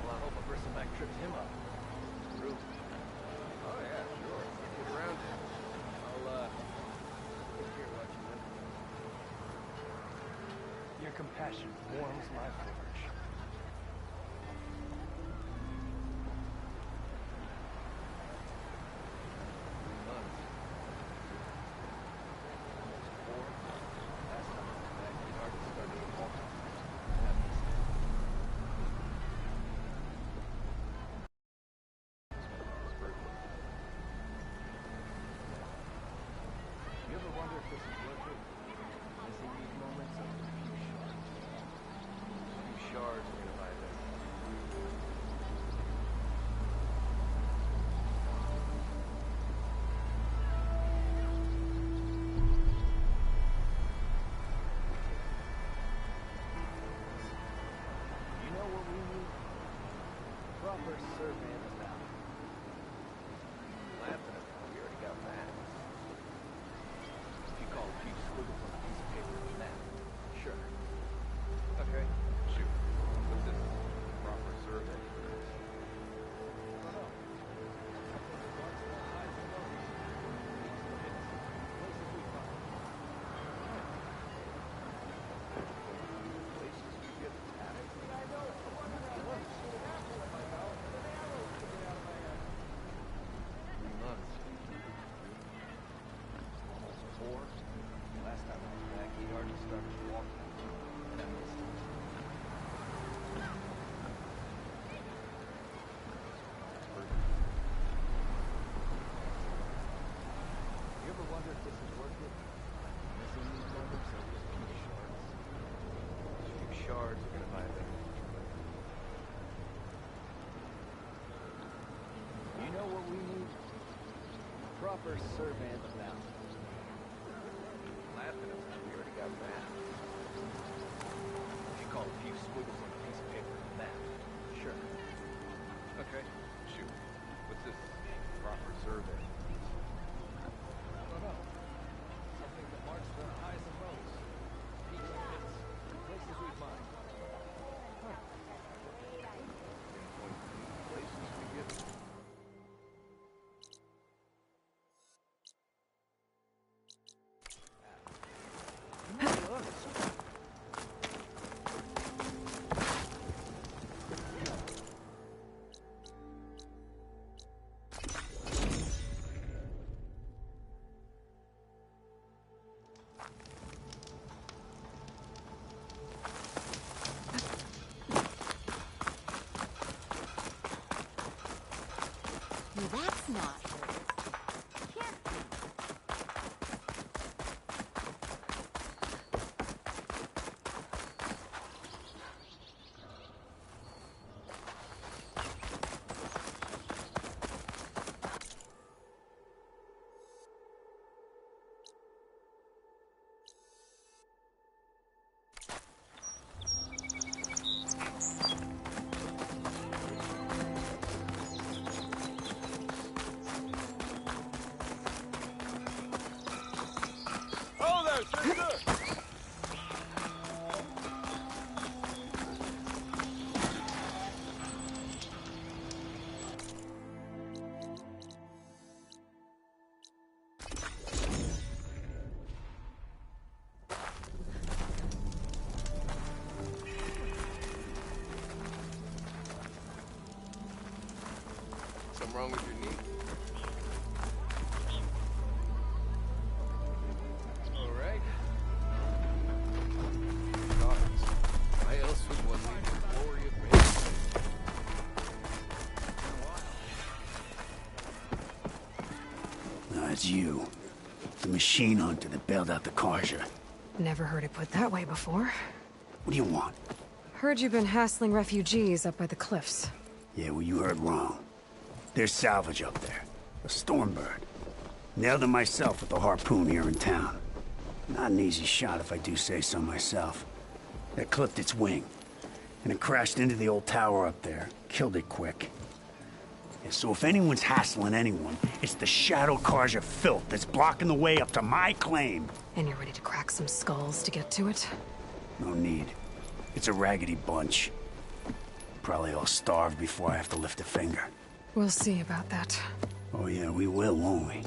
Well, I hope a bristleback tripped him up. Rube. Oh yeah, sure. Get around it. I'll take care of what you want. Your compassion warms my forge. You ever wonder if this is worth it? Missing these moments of a few shards. A few shards guards are gonna buy them. You know what we need? Proper survey of the map. Laughing at that, we already got that. If you call a few squiggles on a piece of paper a map, sure. Okay, shoot. What's this proper survey? I don't know. Something that marks the highs and lows. Peaks and pits. Places we've mined. Places we get. That's not. Can't be. Something wrong with your knee? All right. Guards. Why else would one need the glory of man? No, it's you. The machine hunter that bailed out the Carja. Never heard it put that way before. What do you want? Heard you've been hassling refugees up by the cliffs. Yeah, well, you heard wrong. There's salvage up there. A stormbird. Nailed him myself with a harpoon here in town. Not an easy shot if I do say so myself. That clipped its wing. And it crashed into the old tower up there. Killed it quick. Yeah, so if anyone's hassling anyone, it's the Shadow Carja filth that's blocking the way up to my claim. And you're ready to crack some skulls to get to it? No need. It's a raggedy bunch. Probably all starved before I have to lift a finger. We'll see about that. Oh yeah, we will, won't we?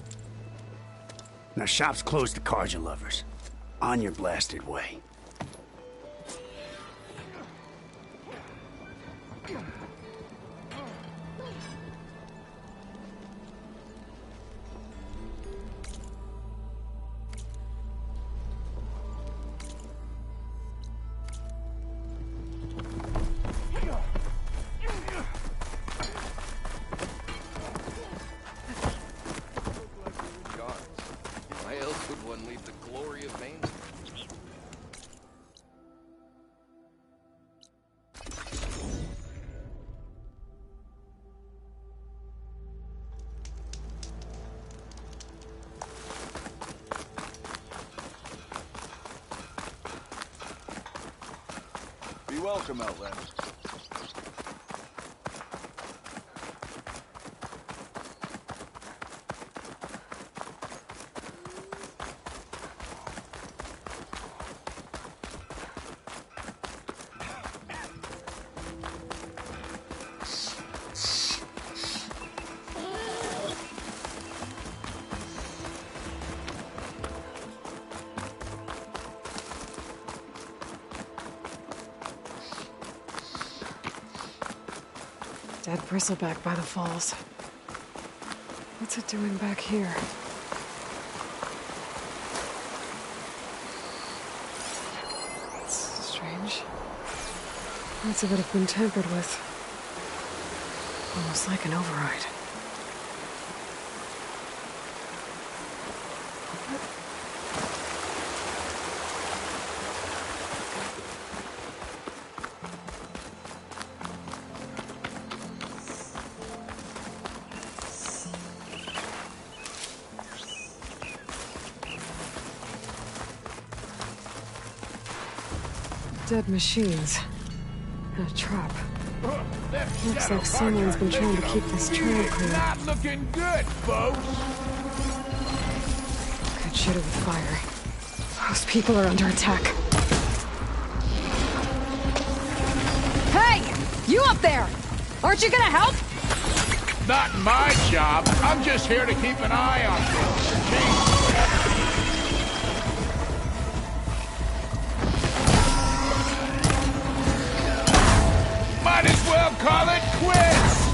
Now, shop's closed to Carja lovers. On your blasted way. Be welcome, Outlander. Dead bristleback by the falls. What's it doing back here? It's strange. Parts of it have been tampered with. Almost like an override. Dead machines. And a trap. Looks like someone's been trying to keep this trail clear. Not looking good, folks. Could shoot it with fire. Those people are under attack. Hey! You up there! Aren't you gonna help? Not my job. I'm just here to keep an eye on things. Might as well call it quits!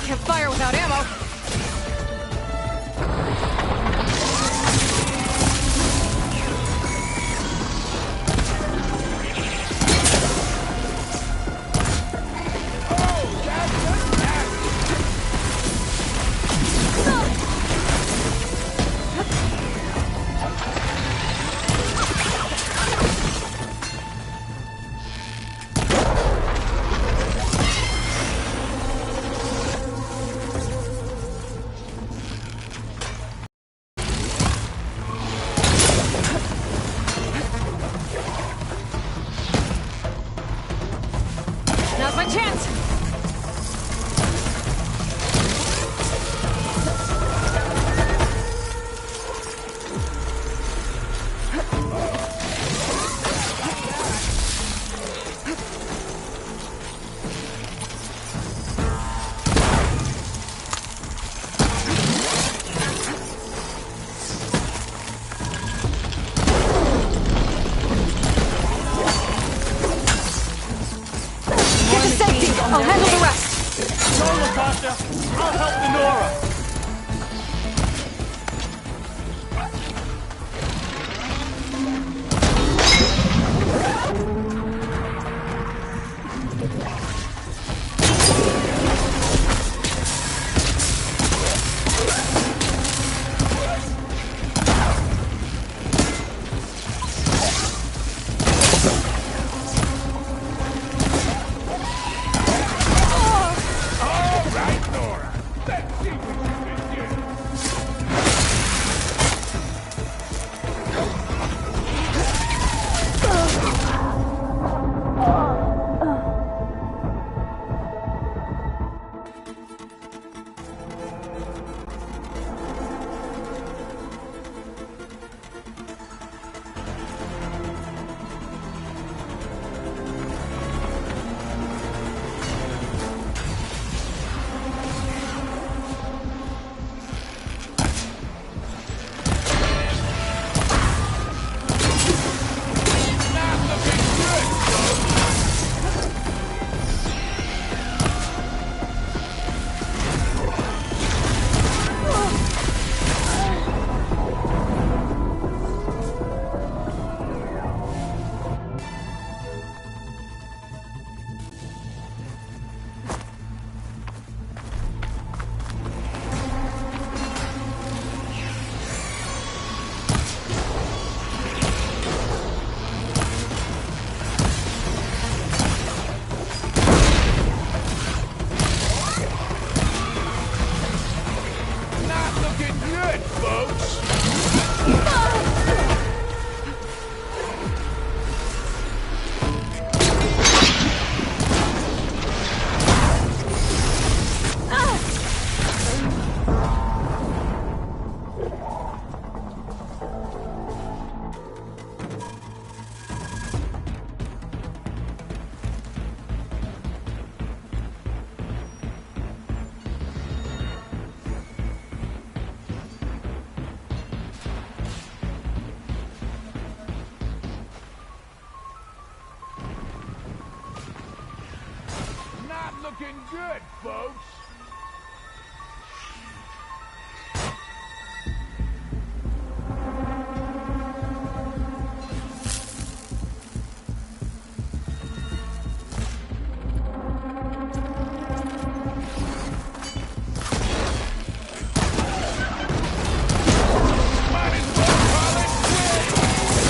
Can't fire without ammo. Now's my chance! Get to safety! I'll handle the rest! Go, Latasha! I'll help the Nora! All right, Nora. Let's see what you can do. Not looking good, folks. Not looking good, folks. Might as well call it quits.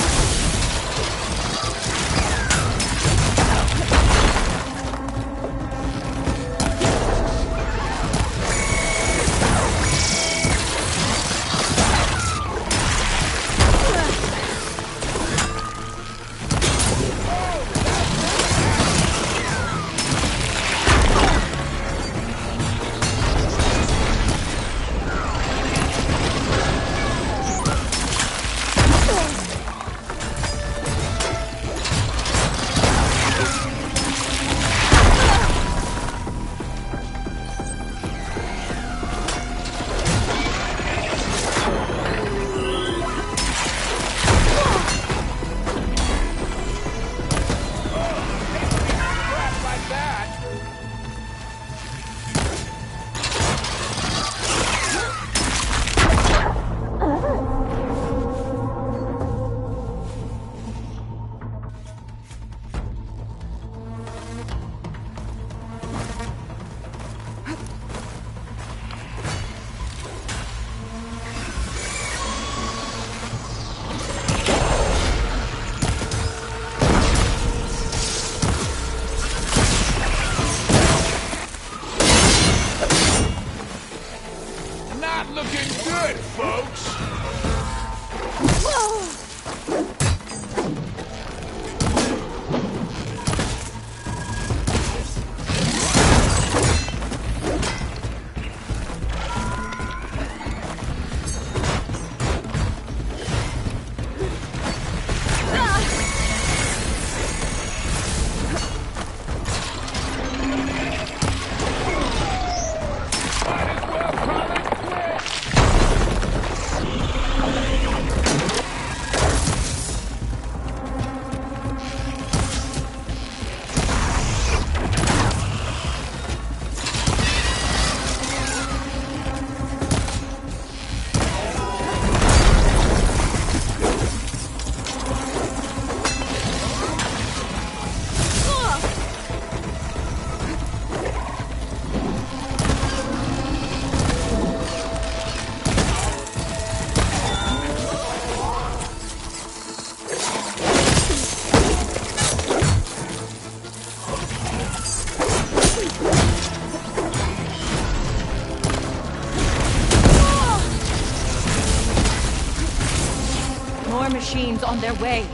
war machines on their way.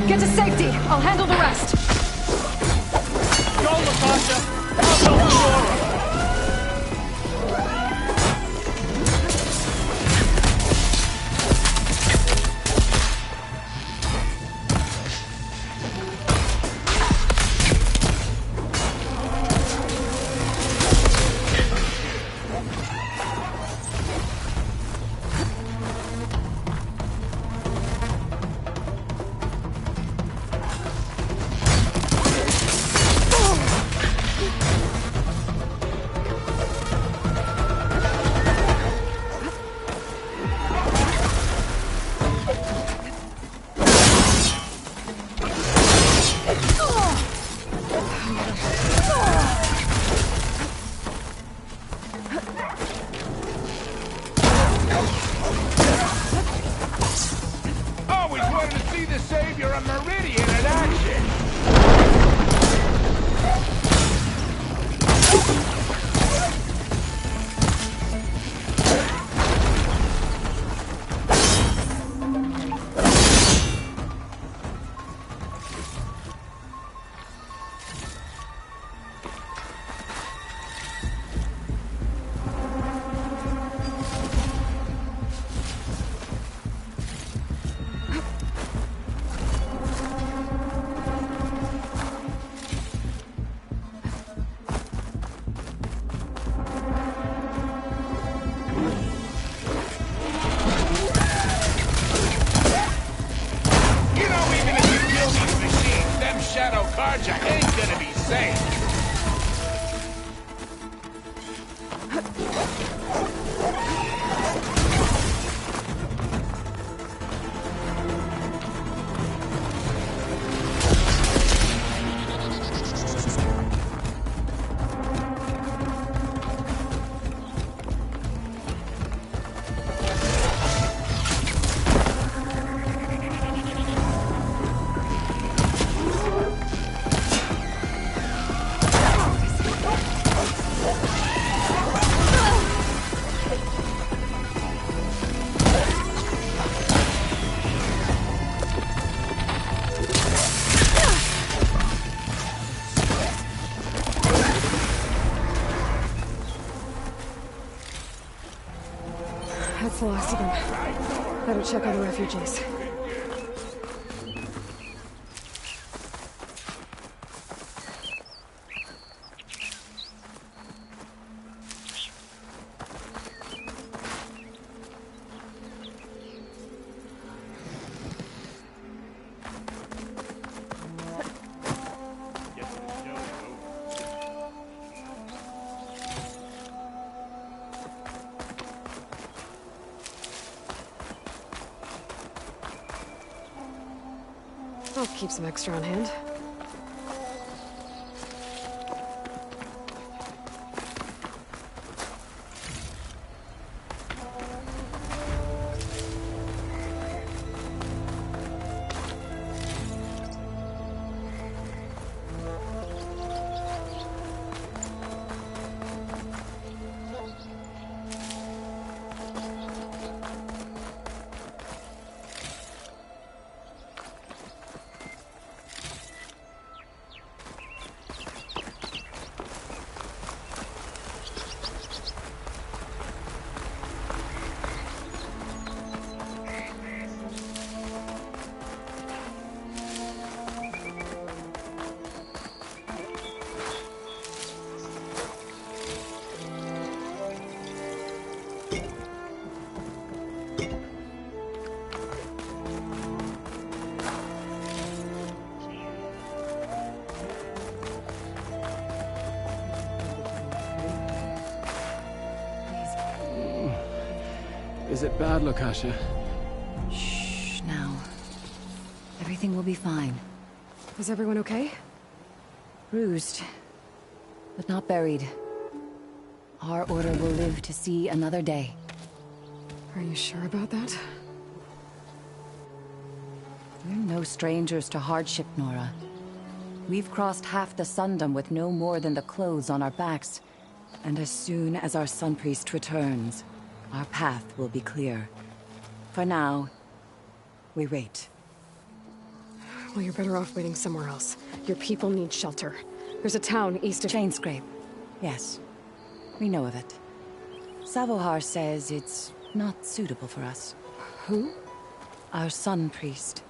Get to safety. I'll handle the rest. Go, Natasha! I'll go Flora! Always wanted to see the savior of Meridian in action! Carja ain't gonna be safe. That's the last of them. Better check on the refugees. I'll keep some extra on hand. Is it bad, Lukasha? Shh, now. Everything will be fine. Is everyone okay? Bruised, but not buried. Our order will live to see another day. Are you sure about that? We're no strangers to hardship, Nora. We've crossed half the Sundom with no more than the clothes on our backs. And as soon as our Sun Priest returns, our path will be clear. For now, we wait. Well, you're better off waiting somewhere else. Your people need shelter. There's a town east of... Chainscrape. Yes. We know of it. Savohar says it's not suitable for us. Who? Our Sun Priest.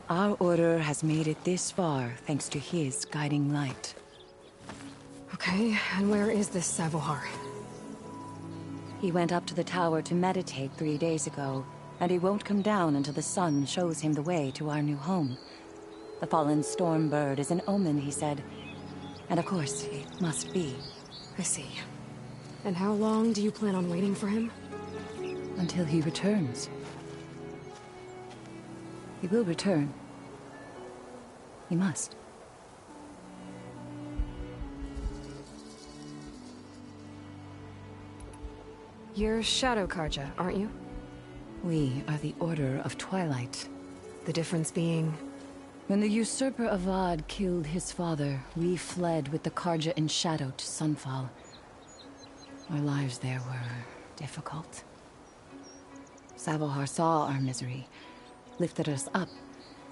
Our order has made it this far thanks to his guiding light. Okay, and where is this Savohar? He went up to the tower to meditate 3 days ago, and he won't come down until the sun shows him the way to our new home. The fallen storm bird is an omen, he said. And of course, it must be. I see. And how long do you plan on waiting for him? Until he returns. He will return. He must. You're Shadow Carja, aren't you? We are the Order of Twilight. The difference being... When the usurper Avad killed his father, we fled with the Carja in shadow to Sunfall. Our lives there were difficult. Savohar saw our misery, lifted us up,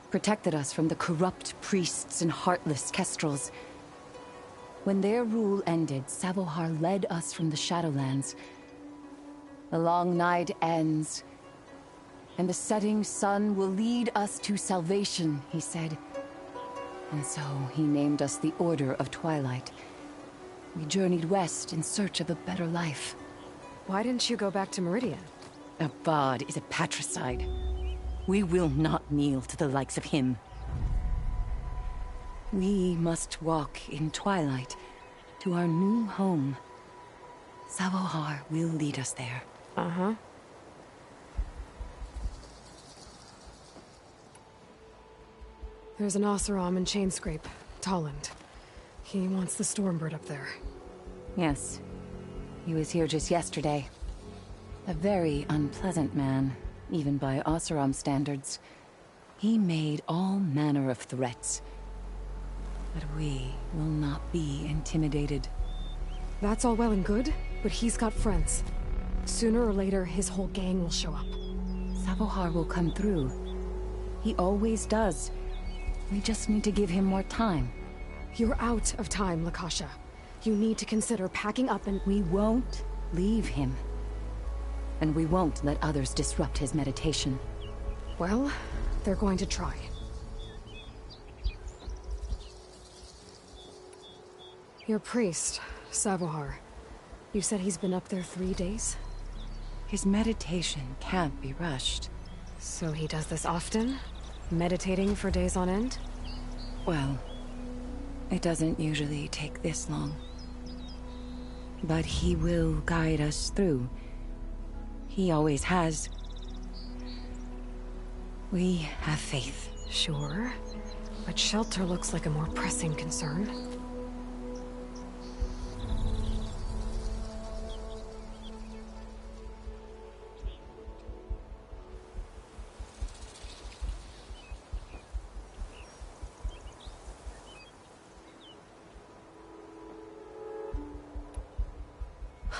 protected us from the corrupt priests and heartless kestrels. When their rule ended, Savohar led us from the Shadowlands. The long night ends, and the setting sun will lead us to salvation, he said. And so he named us the Order of Twilight. We journeyed west in search of a better life. Why didn't you go back to Meridian? Avad is a patricide. We will not kneel to the likes of him. We must walk in Twilight to our new home. Savohar will lead us there. Uh-huh. There's an Oseram in Chainscrape, Tolland. He wants the Stormbird up there. Yes. He was here just yesterday. A very unpleasant man, even by Oseram standards. He made all manner of threats. But we will not be intimidated. That's all well and good, but he's got friends. Sooner or later, his whole gang will show up. Savohar will come through. He always does. We just need to give him more time. You're out of time, Lakasha. You need to consider packing up and... We won't leave him. And we won't let others disrupt his meditation. Well, they're going to try. Your priest, Savohar. You said he's been up there 3 days? His meditation can't be rushed. So he does this often? Meditating for days on end? Well, it doesn't usually take this long. But he will guide us through. He always has. We have faith. Sure. But shelter looks like a more pressing concern.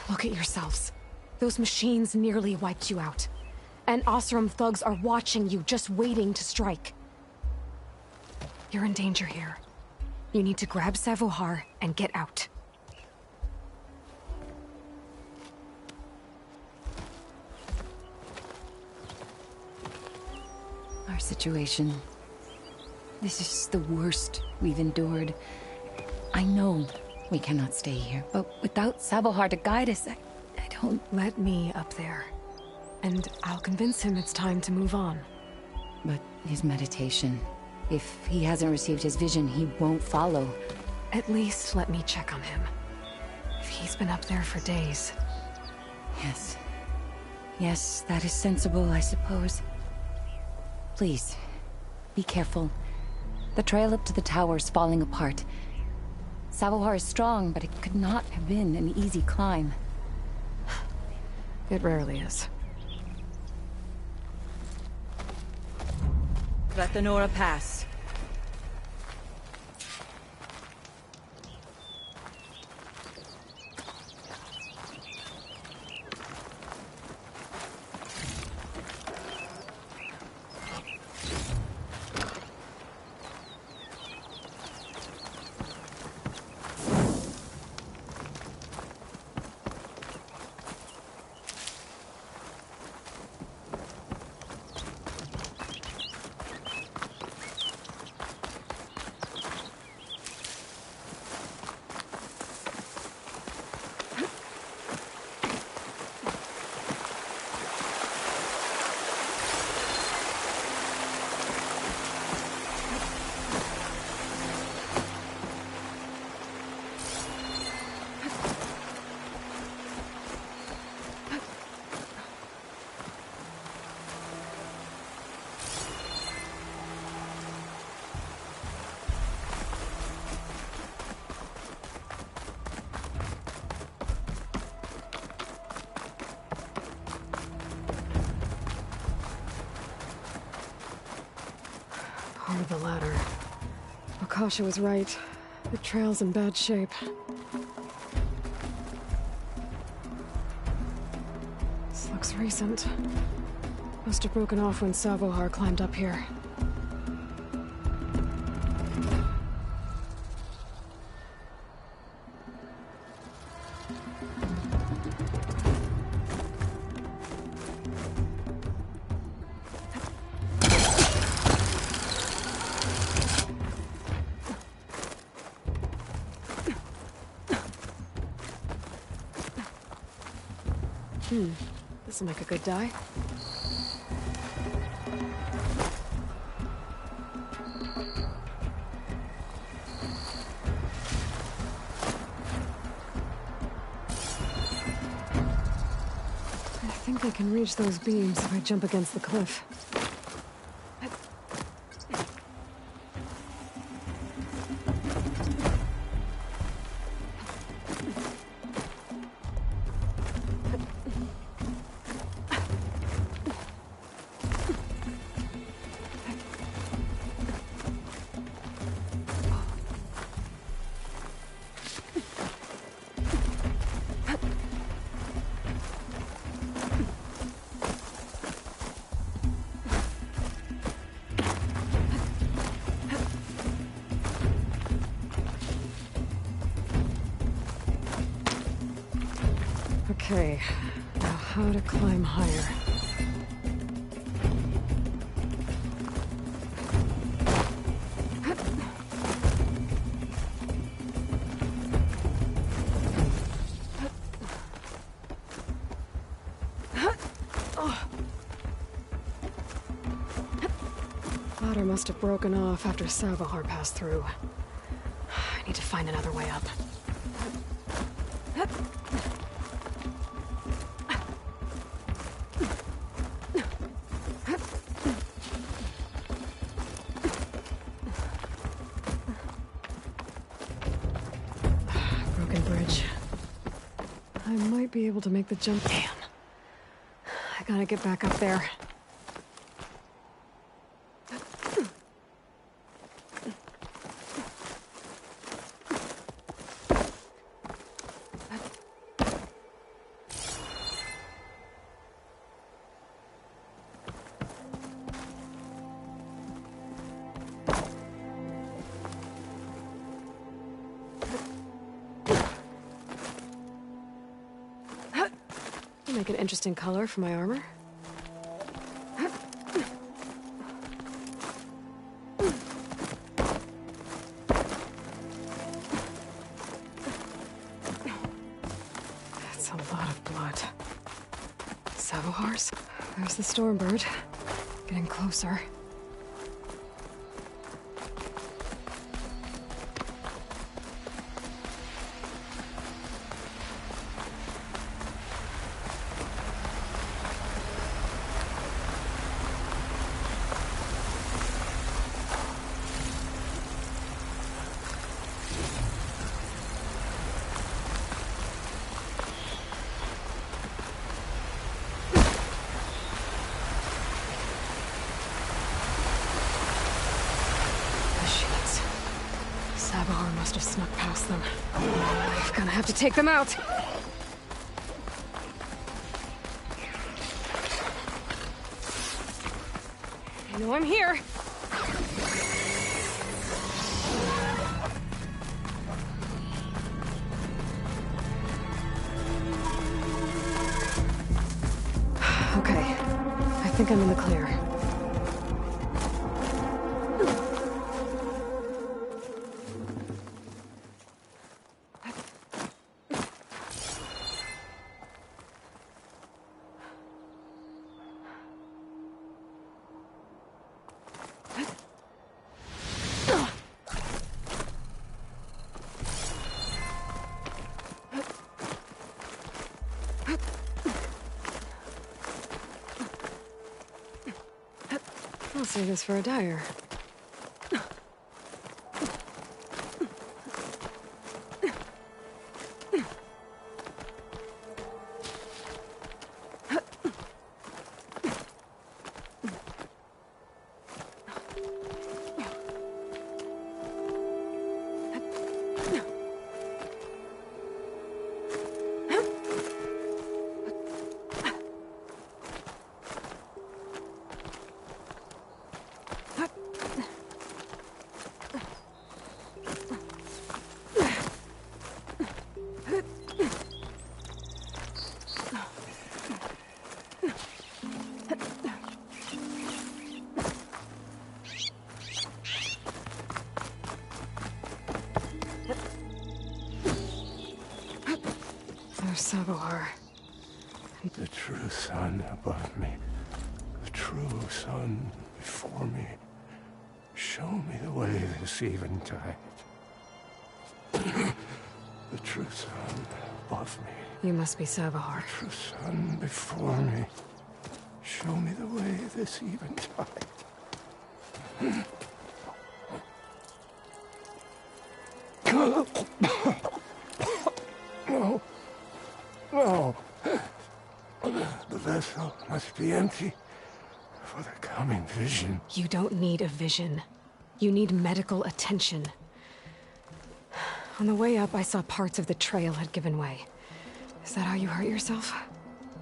Look at yourselves. Those machines nearly wiped you out. And Oseram thugs are watching you, just waiting to strike. You're in danger here. You need to grab Savohar and get out. Our situation... This is the worst we've endured. I know we cannot stay here, but without Savohar to guide us, I don't... Let me up there. And I'll convince him it's time to move on. But his meditation... If he hasn't received his vision, he won't follow. At least let me check on him. If he's been up there for days. Yes. Yes, that is sensible, I suppose. Please, be careful. The trail up to the tower's falling apart. Savohar is strong, but it could not have been an easy climb. It rarely is. Let the Nora pass. part of the ladder. Akasha was right. The trail's in bad shape. This looks recent. Must have broken off when Savohar climbed up here. This'll make a good dye. I think I can reach those beams if I jump against the cliff. Okay, now how to climb higher. Ladder must have broken off after Savohar passed through. I need to find another way up. Be able to make the jump. Damn. I gotta get back up there. Make an interesting color for my armor. That's a lot of blood. Savohars? There's the Stormbird. Getting closer. Savohar must have snuck past them. I'm gonna have to take them out! I know I'm here! Okay, I think I'm in the clear. I'll save this for a dyer. Savohar. The true sun above me. The true sun before me. Show me the way this eventide. The true sun above me. You must be Savohar. The true sun before me. Show me the way this eventide. No. No. The vessel must be empty for the coming vision. You don't need a vision. You need medical attention. On the way up, I saw parts of the trail had given way. Is that how you hurt yourself?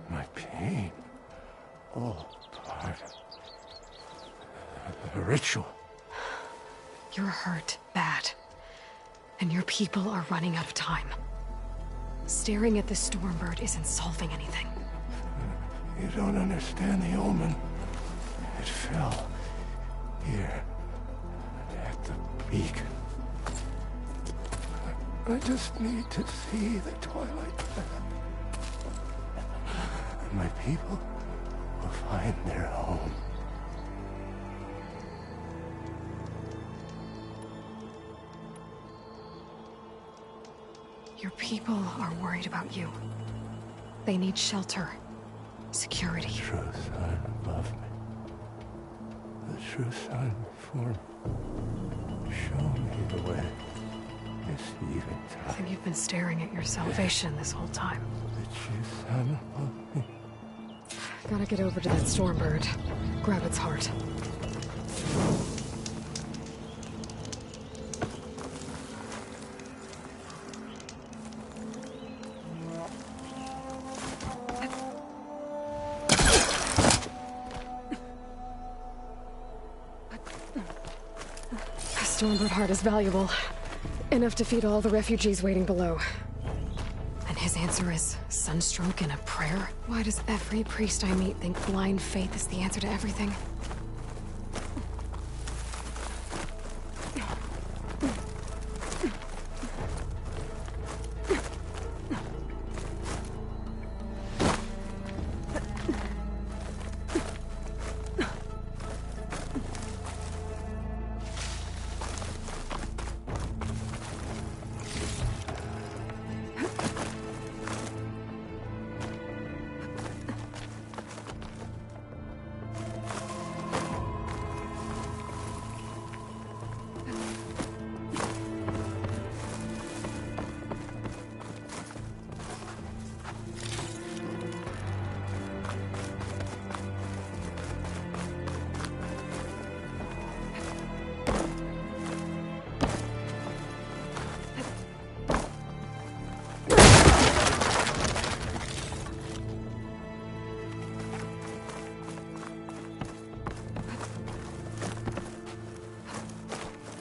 My pain. All part of the ritual. You're hurt bad. And your people are running out of time. Staring at the Stormbird isn't solving anything. You don't understand the omen. It fell here at the beacon. I just need to see the Twilight path. And my people will find their home. Your people are worried about you. They need shelter. Security. The true sun above me. The true sun before me. Show me the way. This eventide. I think you've been staring at your salvation this whole time. The true sun above me. Gotta get over to that Stormbird. Grab its heart. Stormbird heart is valuable. Enough to feed all the refugees waiting below. And his answer is sunstroke and a prayer? Why does every priest I meet think blind faith is the answer to everything?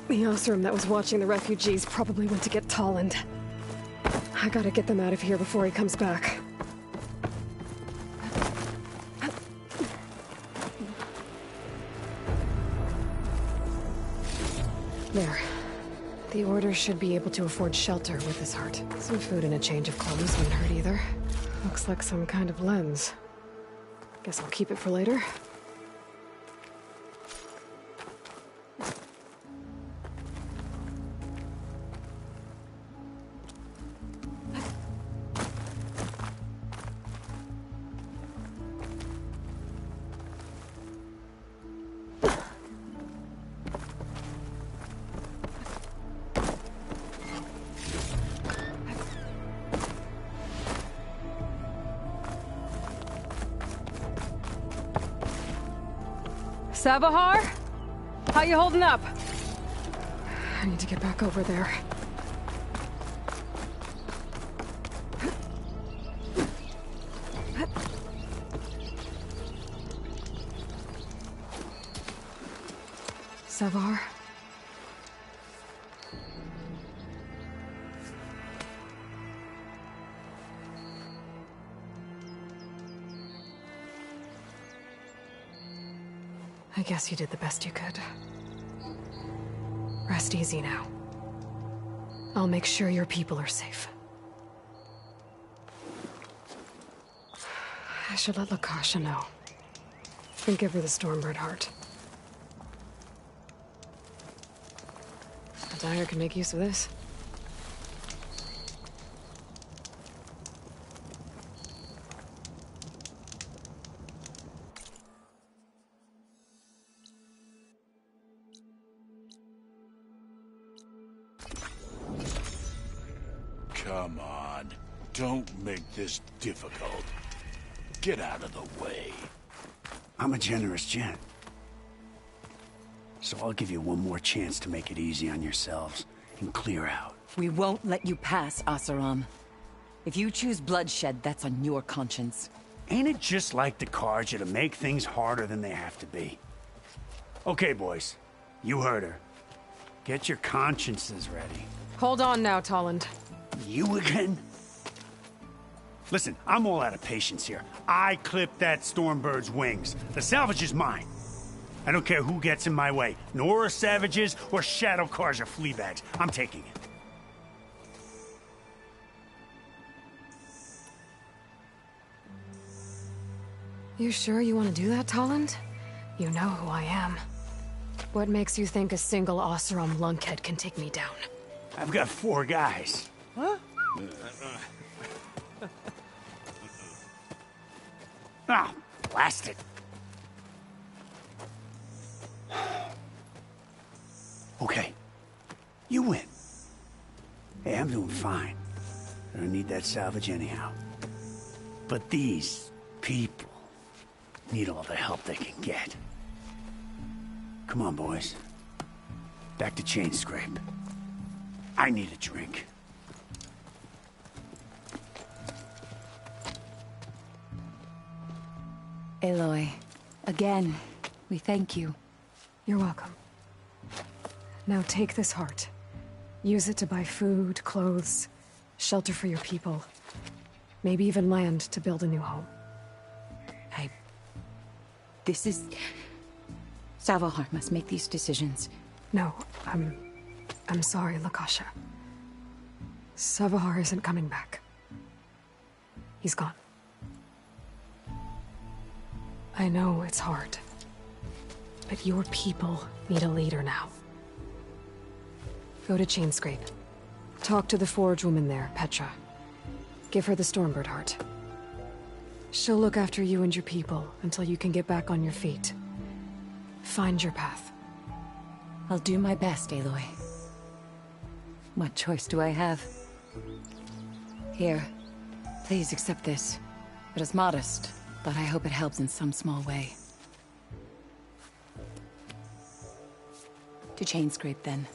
The Osram that was watching the refugees probably went to get Tolland. I gotta get them out of here before he comes back. There. The Order should be able to afford shelter with this heart. Some food and a change of clothes wouldn't hurt either. Looks like some kind of lens. Guess I'll keep it for later. Savohar? How you holding up? I need to get back over there. Savohar? I guess you did the best you could. Rest easy now. I'll make sure your people are safe. I should let Lakasha know. And give her the Stormbird heart. A dyer can make use of this. Come on. Don't make this difficult. Get out of the way. I'm a generous gent. So I'll give you one more chance to make it easy on yourselves and clear out. We won't let you pass, Asaram. If you choose bloodshed, that's on your conscience. Ain't it just like the Carja to make things harder than they have to be? Okay, boys. You heard her. Get your consciences ready. Hold on now, Tolland. You again? Listen, I'm all out of patience here. I clipped that Stormbird's wings. The salvage is mine. I don't care who gets in my way. Nora savages or Shadow Carja fleabags. I'm taking it. You sure you want to do that, Tolland? You know who I am. What makes you think a single Oseram lunkhead can take me down? I've got 4 guys. Huh? Ah, blast it. Okay. You win. Hey, I'm doing fine. I don't need that salvage anyhow. But these people need all the help they can get. Come on, boys. Back to Chain Scrape. I need a drink. Aloy, again, we thank you. You're welcome. Now take this heart. Use it to buy food, clothes, shelter for your people. Maybe even land to build a new home. This is... Savohar must make these decisions. No, I'm sorry, Lakasha. Savohar isn't coming back. He's gone. I know it's hard, but your people need a leader now. Go to Chainscrape. Talk to the forge woman there, Petra. Give her the Stormbird heart. She'll look after you and your people until you can get back on your feet. Find your path. I'll do my best, Aloy. What choice do I have? Here, please accept this. It is modest, but I hope it helps in some small way. To Chainscrape, then.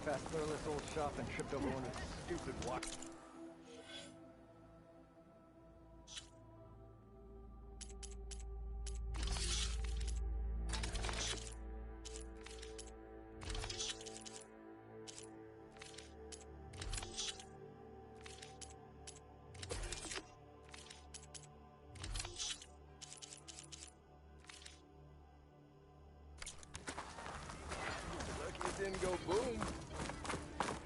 past Thurless old shop and tripped over one of his stupid wires. Didn't go boom.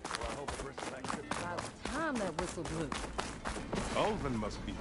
Well, I hope it risks that trip. About time that whistle blew. Korvend must be